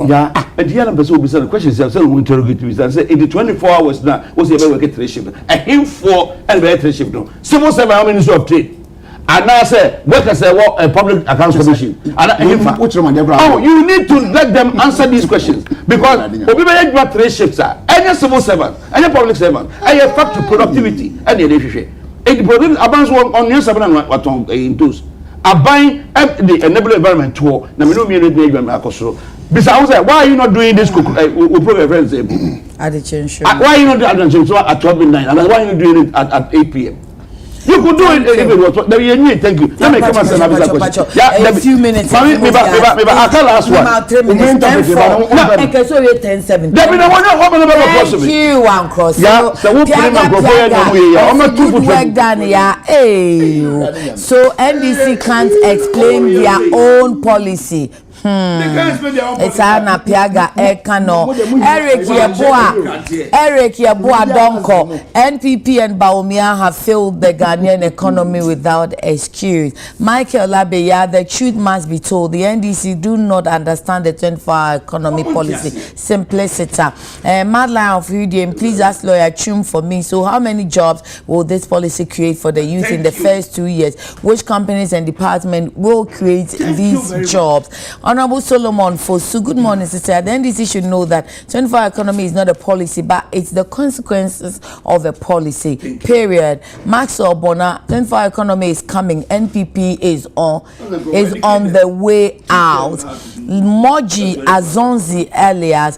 Yeah, and the other person will be saying the question is we interrogate me and say in the 24 hours now what's the ever work 3 shift a him for and 3 shift no civil servant how ministry of trade and now say workers say what a public accounts commission and you need to let them answer these questions because obi be do 3 shifts any civil servant any public servant and you factor productivity and the hwehwe it produce abans on your servant what on in those buying the enable environment tour na me no me need to akosoro because why are you not doing this program friends Adekye why are you not doing Adekye at 12 midnight and why are you doing it at 8 p.m. You could do it if it was thank you. Let me come and send a question. Yeah, a few minutes. Maybe I can last one. Okay, so we're 10-7. Thank you, one cross. Yeah, so we'll put him on good work done, yeah. Hey. So NDC can't explain their own policy. It's Anna Piaga Ekano. Eric Yeboah Donko. NPP and Baumia have failed the Ghanaian economy without excuse. Michael Labeya, the truth must be told. The NDC do not understand the 24-hour economy policy. Simplicity. Madline of UDM, please ask lawyer Chum for me. So how many jobs will this policy create for the youth in the first 2 years? Which companies and departments will create these jobs? Honorable Solomon Fosu, good morning, sister. The NDC should know that 24-hour economy is not a policy, but it's the consequences of a policy. Period. Max Obona, 24-hour economy is coming. NPP is on the way out. Moji Azonzi Elias,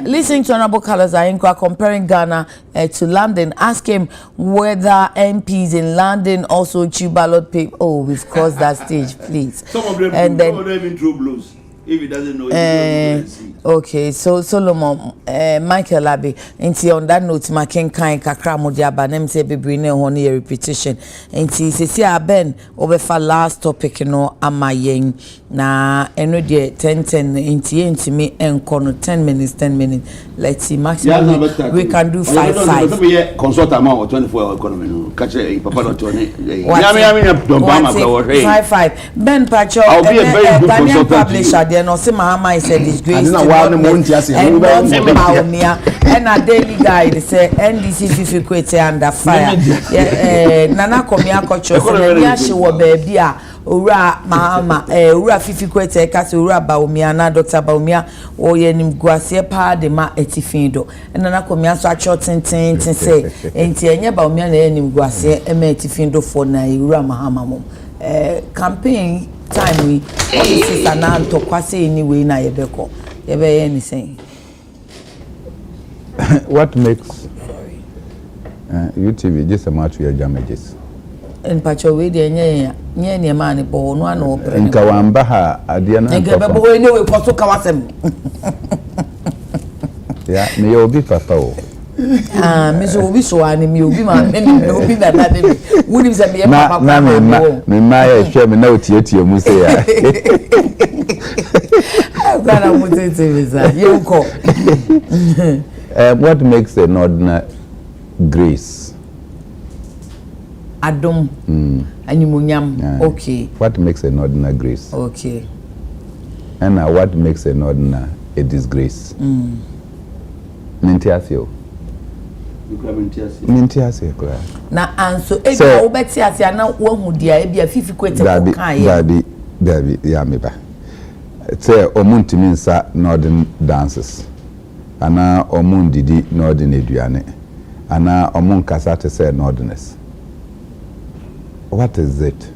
listening to Honorable Carlos Ayinkwa comparing Ghana to London, ask him whether MPs in London also chew ballot paper. Oh, we've crossed that stage, please. Some of them in true blues. If he doesn't know, okay, so Solomon, Michael Abbey, and on that note, my king kind kakra modia banem se bebrine honey repetition. And see Ben over for last topic, you know, amayen na eno de 10 into me and 10 minutes. Let's see, maximum we can do 5. Consult amount of 24-hour economy. Catch a papa not 20. 5. Ben Pacho, I'll be a very good consultant. Publisher. No say Mahama is a disgrace to and a daily guide say NDC fifi under fire. Nana komia kocho so she wo baby a owura Mahama owura fifi kwete ka so owura Baumia na Dr. Baumia o ye nim guase pa de ma etifindo nana komia so acho tenten say enti enye Baumia na nim guase e ma etifindo for na owura Mahama mom campaign time we policies are now to kwase anyway na yebeko yebe anything. What makes UTV just a match your damages in pacho we de nye man bo no ana opere nka wamba ha ade na nka be bo anyway ko so kawasem ya me yo bi papa o me so obi so ani me obi ma me obi na na de woni se me papa na me ma ya hwe me na otietie mu se ya agora mutete visa yonko. What makes an ordinary grace? Adom animunyam. Okay, what makes an ordinary grace? Okay, and what makes an ordinary a disgrace? Mintiasio na anso e bi obeti asia na wahu dia e bia fifi kwete ko kan ye dabi ya meba say omuntimi nsa northern dances ana omundidi northern eduane ana omunkasa te say northerners. What is it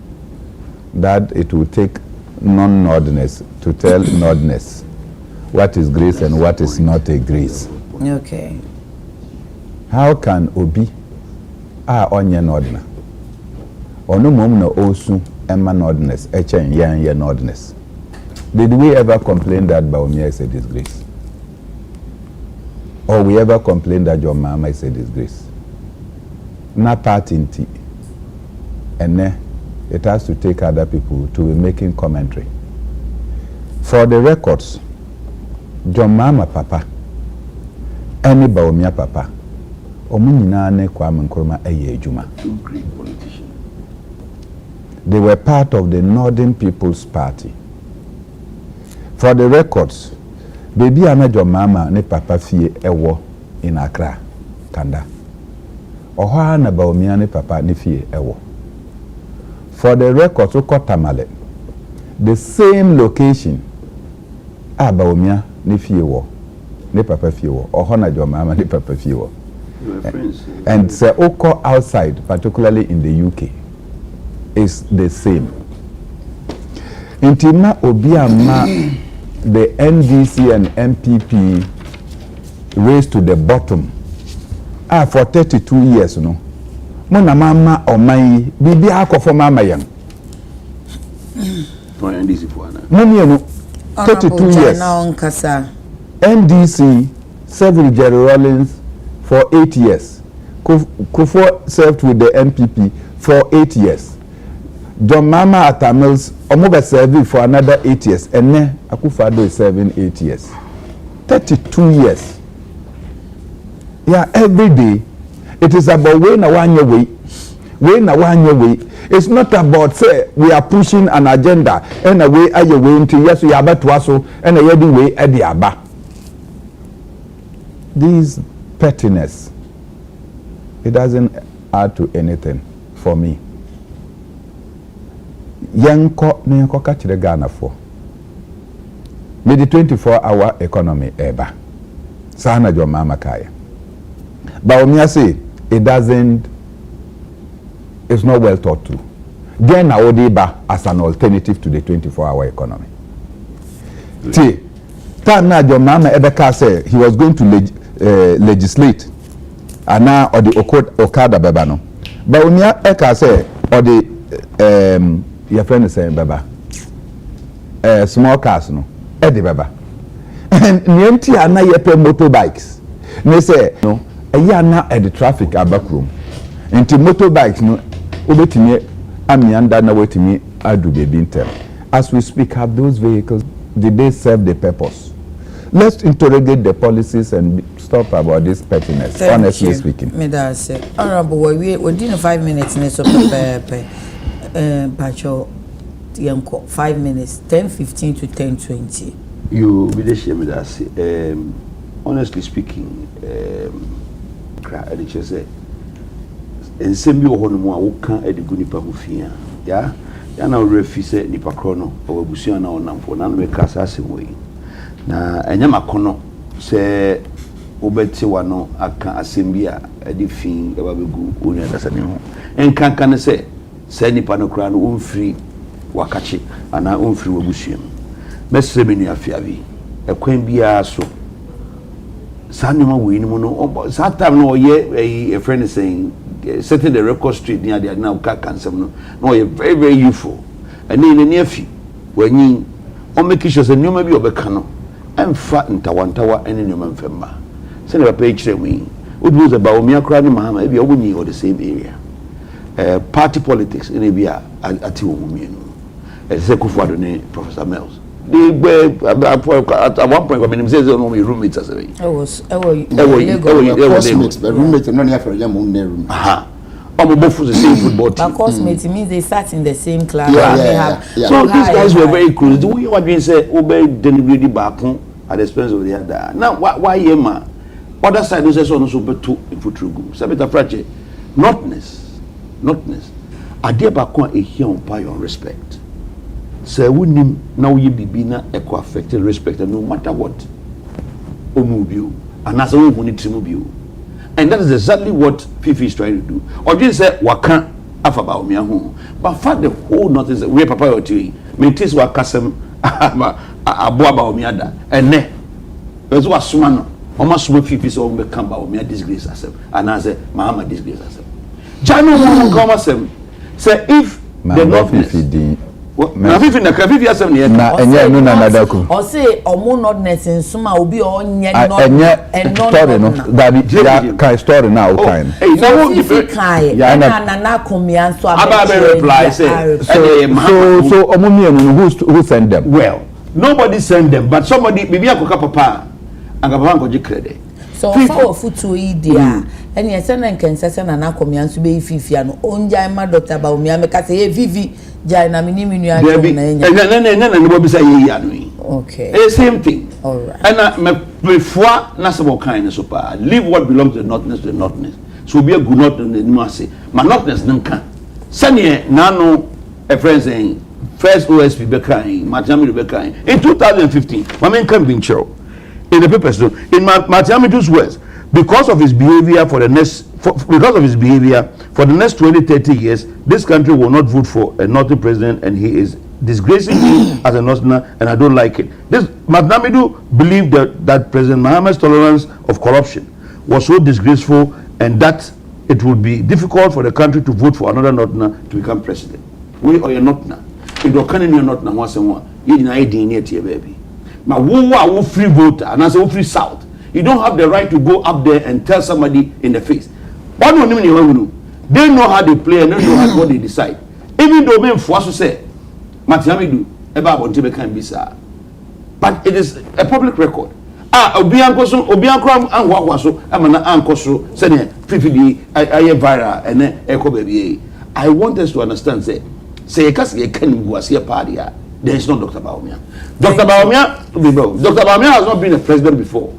that it will take non-northerners to tell northerners what is grace and what is not a grace? Okay. How can Obi onye northerner? Ono mom na osu emma northerners echen yan northerners. Did we ever complain that Baumia is a disgrace? Or we ever complain that your mama is a disgrace? Na part in tea. And it has to take other people to be making commentary. For the records, John Mama Papa, any Baumia Papa, Omunine Kwame Nkrumah eye ejuma. Two great politicians. They were part of the Northern People's Party. For the records, baby ana John Mama ne Papa fie ewo in Accra, Kanda. Oha na Baumia ne Papa ne fie ewo. For the records, Tamale, the same location, Baumia ne fie wo, ne Papa fie wo, oha na John Mama ne Papa fie wo. And so Oko outside, particularly in the UK, is the same. Intima Obiama, the NDC and NPP raised to the bottom. For 32 years, no. Mona mama omai bibi akofo mama yan. NDC for na. Moni no 32 years. NDC served Jerry Rawlings for 8 years. Kufo served with the NPP for 8 years. John Mama at Tamils, Omoba serving for another 8 years, and then Akufo-Addo is serving 8 years. 32 years. Yeah, every day. It is about way na one year way. Way na one year way. It's not about say we are pushing an agenda and a way are you way into yes we are about to also and a yedi way at the aba. This pettiness, it doesn't add to anything for me. Yanko ne yanko kachire Ghana for. Me the 24-hour economy eba. Sana jo mama kaya. But when I say it doesn't, it's not well thought through. Then Odiba as an alternative to the 24-hour economy. See, time now your mama Ebeka said he was going to legislate, and now or the Okada Babano. But when Eka say or the your friend is saying Baba, small cars no, Eddie Baba, and Nienti are now yepe motorbikes. They say no. A year now at the traffic at back room. Into motorbikes, no, over to me, I'm yonder now to me, I do baby intel. As we speak, have those vehicles, did they serve the purpose? Let's interrogate the policies and stop about this pettiness, Thank honestly you. speaking. Me that say, Honorable, we're doing 5 minutes, so Pacho, 5 minutes, 10:15 to 10:20. You be the shame that say, honestly speaking, Adekye say ensem bi wo hono mu a wo ka edigu nipa ho fia ya na refi say nipa kro no o abusu na onamfo na no me kasa asem na enya makono say obeti wa no aka asem bi a edi fin e ba begu onu adasa ne ho enkanka ne say nipa no kra no umfiri wakachi ana umfiri wabusu mesre menu afia bi ekwan bia so Sanima we no that time no a friend is saying setting the record straight near the now cancel no you're very very useful and in the near few when you on make sure say no maybe obeka no am fat ntawantawa any no man femba say na page we what was about me akra ni mahama e bia woni or the same area party politics in bia ati wo mu no say Akufo-Addo ne Professor Mills. They were at one point when says no roommates as well. Roommates, but roommates are not here for them own room. Both the same football team. But cosmates means they sat in the same class. Yeah. So these guys were very close. The way what we say, obey deliberately back at the expense of the other. Now why Yema? Other side is also super to Ifutugu. Sabita Frache, notness. Ade bakon a here on respect. Say wunim now ye bibi na eco affected respect no matter what omubio and as we need to move. And that is exactly what Fifi is trying to do. Or just say waka afaba me home but for the whole notice we papa oti me tis wakasem aboaba o me ada ene ezo asoma no o ma soma Fifi so o be kan ba o me disgrace asem and I say mahama disgrace asem jano mo come asem say if the northness na Fifi na Fifi asem ne na enye no na nadako o say omo nordness nsuma obi onye no story no that ya kai story now kind na Fifi kai na na komia so aba reply say so omo mienu who send them well nobody send them but somebody bibi akoka papa angaba nkoje credit so for futu idia eni esena nkensese na komia nso be Fifi ano onjai ma Dr. Baumia meka say Fifi jai na minimi nu ya na enya na no be say ye anu okay same thing all right and before na so kind so pa leave what belongs to the notness so be a good not in the say my notness nka sane na no a friend saying first OSP be kind Matiami be kind in 2015 my can be in the papers in Matiami's words because of his behavior for the next 20-30 years, this country will not vote for a Northern president, and he is disgracing me as a Northerner, and I don't like it. This Magnamidu believed that President Mahama's tolerance of corruption was so disgraceful, and that it would be difficult for the country to vote for another Northerner to become president. We are Northerner. If you're coming in Northerner once and one, you deny DNA, baby. Now, who are free voter, and I say free South. You don't have the right to go up there and tell somebody in the face. They know how they play and they know what they decide. even though men force say Matiamidu about Bontebe can be sir. But it is a public record. Obiankoso and Wawaso, Amana Ankoso, Sene, Fifidi, I viral, and Echo Baby. I want us to understand, say, because they can was here party. There is no Dr. Baumia. Dr. Baumia has not been a president before.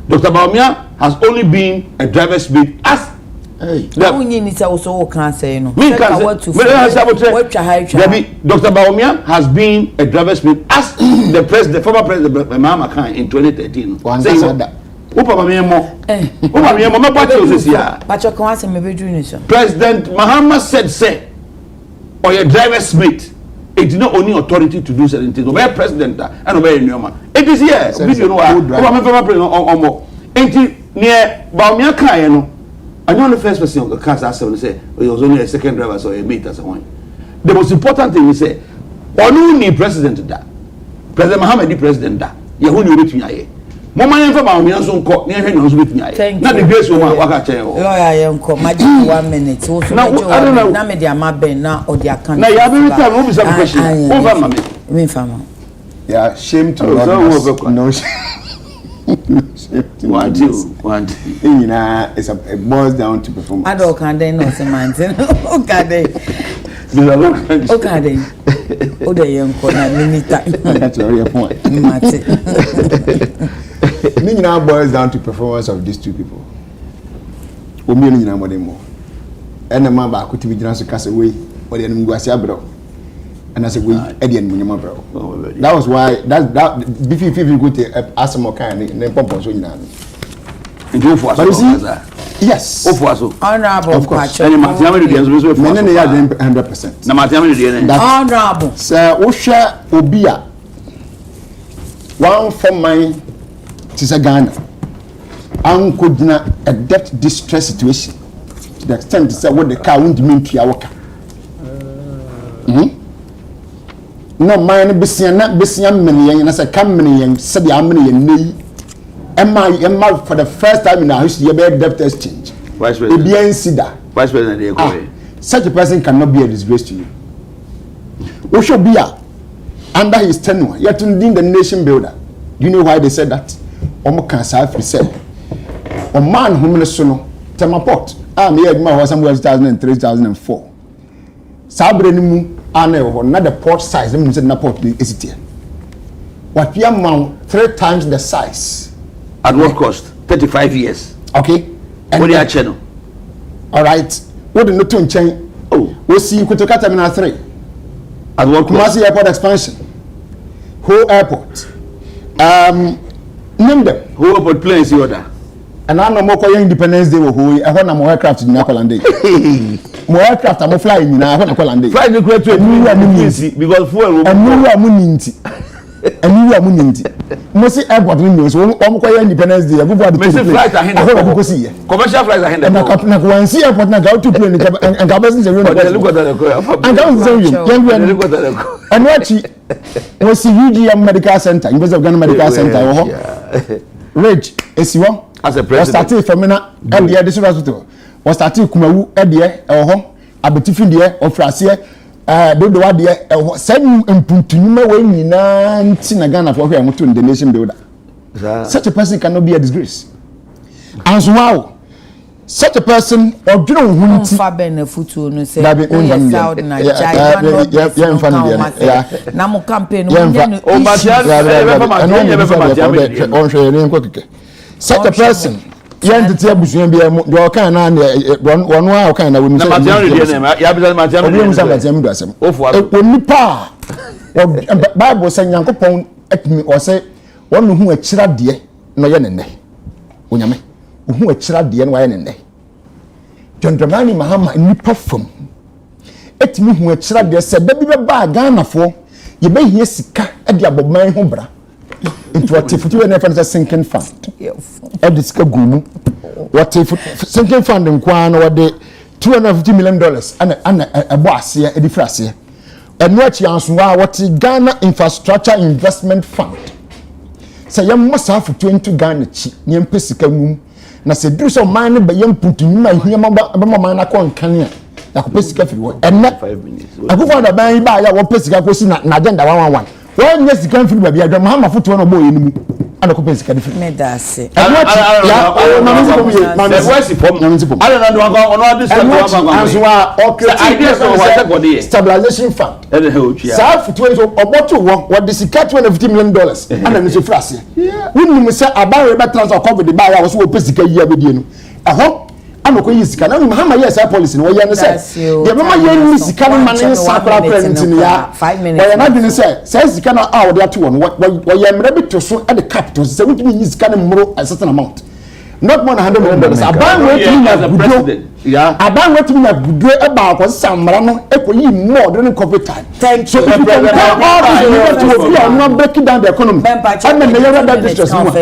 Dr. Baumia has only been a driver's mate as Dr. Baumia has been a driver's mate as the former president Mahama Khan in 2013. President Mahama said, say, or your driver's mate. It did not only authority to do certain things. Obey president and obey Nsroma. It is here. Video no. Near Baumia Kayano. I know the first person of the cast asked him to say he was only a second driver, so a mate as a one. The most important thing is say, only president that. President Muhammad the president that. Yahoo with me. Mama from Baumia so called near him with me. Not the grace woman. Lawyer, 1 minute. Now, I don't know. Now, media maben now or their country. Now, you have every time. What is some question? Over, mammy. Yeah, shame to no One. You know, it boils down to performance. I don't can they know some man. Okay, oh, the young corner, many times. That's your point. It now boils down to performance of these two people. We mean more than more. And the man back to be just a cast away, or the enemy was bro. And I said, we Edian Munima bro. That was why that if you go to ask some more kind and then pump on so you know. But you see, yes. Honorable. Of course. And Matiamid 100%. Na Matiamid honorable. Sir Osha Obia. One from my Ghana. Could not a debt distress situation to the extent to say what the car won't mean to your worker. No, mine Bessian many and as a company and said the army and me. Emma for the first time in our history, debt exchange. Vice President. Vice President. Such a person cannot be a disgrace to you. We should be under his tenure, yet in the nation builder. Do you know why they said that? Omo can say said. A man who minister Temaport. Me was somewhere 2003, 2004. Sabrenimu another port size. Let me say port is it here. What we amount 3 times the size. At what cost? 35 years. Okay. And what are channel? All right. What the not to change? Oh, we see Kutoka Terminal 3. At what cost? Kumasi Airport expansion. Whole airport. Name them. Who airport planes you order? And I know more Independence Day. Who I want more aircraft in Nakoland Day. More aircraft I'm flying in Nakoland Day. Fly the great to because fuel and you are Muninti. And you are Muninti. Most airport windows. One Independence Day. Everybody flights are handed. Commercial flights are handed. And one see airport now go to plane and Gabas and look at that. And what was the UGM Medical Center, University of Ghana Medical Center. Rich, is you as a president. Was started from Mina and the Additional Hospital. Was started Kumawu, Edia, or home, Abetifin dear, or Frasia, do what dear, send and put to Numa way, Nina, Ghana for where I want to the nation builder. Such a person cannot be a disgrace. And so, wow. Such a person or do you know Faben Futu no say such a person yen the abusuan bia do kan na one wa kan na wonu Bible say Nyankopon atimi o say wonu hu akira de no ye ne onyame hu akira de no ye ne John Dramani Mahama nipa fam etimi hu akira de se da bi be ba Ghana fo ye be hie sika e de abobman ho bra into what if you never sinking fund e de sika gumu what if sinking fund nkwa na wode $250 million ana ebo ase e di frase e no achi anso wa what Ghana Infrastructure Investment Fund say yam masa for 20 Ghana chi nyem pesika mum na se duru so man ne be yam putu nyuma hia ba man na kon kan ya ko pesika fi wo enne 5 minutes akufo da ban yi ba ya wo pesika ko si na agenda 111 wo nya sika fi ba bia do Muhammad foto no boy ni mu ana ko pesika de fi me da se ya ma nzi pom ala na do ko ono dis ko anso a okay stabilization fund sa foto so oboto wo de sika $250 million ana no so frase wonu mu se aban be transfer covid ba ya wo so wo pesika yi abedie no aho ano ko yisika na Muhammad yes policy no ye no say de mama ye ni sika no man sakra kwantini ya wo na bi ni say sika na a wo de ato no wo ye mre bi to so e de capital say wo timi yisika no mro a certain amount not more than $100 million aban we timi na gudo aban we timi na gudo e ba ko samra no e ko yi more during covid time so if you can all to no breaking down the economy and then the other distress but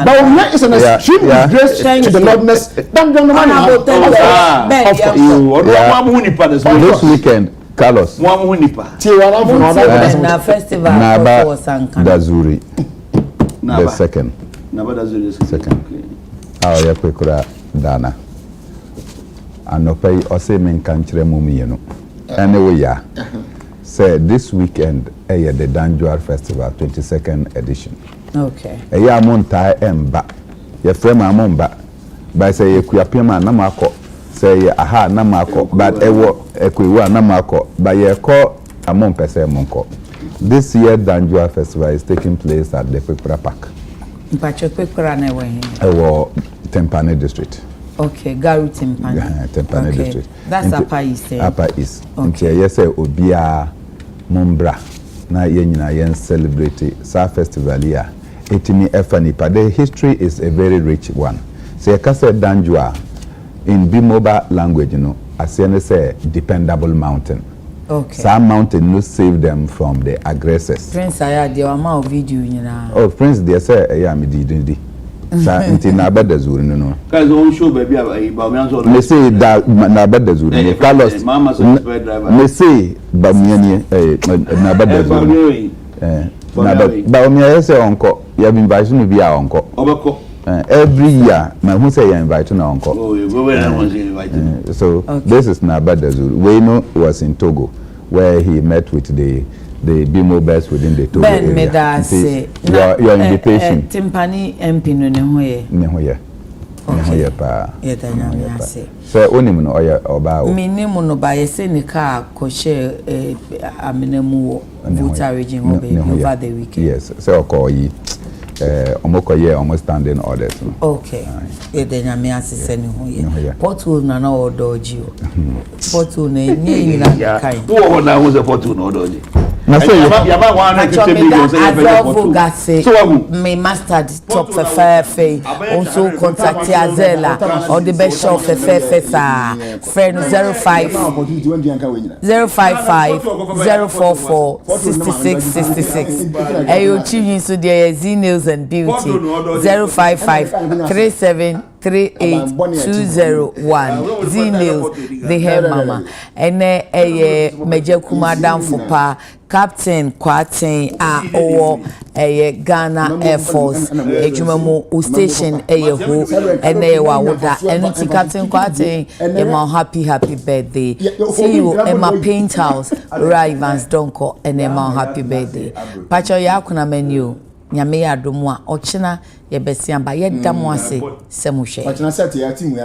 when is an extreme disgrace to the Lordness then the man this weekend Carlos na festival Naba Dazuri the second Naba Dazuri the second ya kwekura dana anopai ose men kanchire mumienu anyway ya say this weekend the Danjuar Festival 22nd edition okay ya monta emba ya frame amomba by say ekuapema na mako say aha na mako but ewo ekwewa na mako by ye ko amon pese monko. This year Danjuar Festival is taking place at the Kwekura Park. Mpacho Kwekura na we ewo Tempane district. Okay, Garu Tempane. Yeah, Tempane district. That's Upper East. Upper East. Okay, yes obia Mombra na ye nyina yen celebrate sa festival here. Etimi efanipa. The history is a very rich one. So you say Danjuar in Bimoba language, you know, as you say dependable mountain. Okay. Some mountain no save them from the aggressors. Prince aya de wa video nyina. Oh, Prince they say ya me di. Sa nti na bada zuri no. Cause on show baby ba me anso. Me say da na bada zuri. Carlos. Mama so driver. Me say ba me na bada zuri. Ba me say onko. Ya be invite no bi a onko. Obeko. Every year, my who say you invite no uncle. Oh, you go where I was invited. So this is Nabada Zulu. Wayno was in Togo, where he met with the BMO best within the Togo Ben area. Meda say your invitation. Timpani MP no nehoye. Nehoye. Nehoye pa. Yedanya me ase. So onim no oya oba o. Minimu no ba yese ne ka ko share amenemu voter region over the weekend. Yes, so okoyi. Omokoye almost standing orders. Okay. Yedenya me ase se ne hoye. Portal na na odoji o. Portal na nyi na kai. Wo na wo se portal na odoji. Na say ya ba 150 million say so me master top fe also contact Azela or the best shop fe sa friend 05 055 044 6666 ayo chiyin so there is nails and beauty 055 37 38201 Z-Nails, the hair mama. And Major Kumadam Fupa, Captain Kwatin, Ghana Air Force, Jumamu Station, who, and and Captain Kwatin, Emma happy birthday. See you, Emma Paint House, Rivans Donko, and Emma happy birthday. Pacho Yakuna menu. Nyame ya domwa ochina ye besiamba ye damwase semuhwe. Ochina set ya team we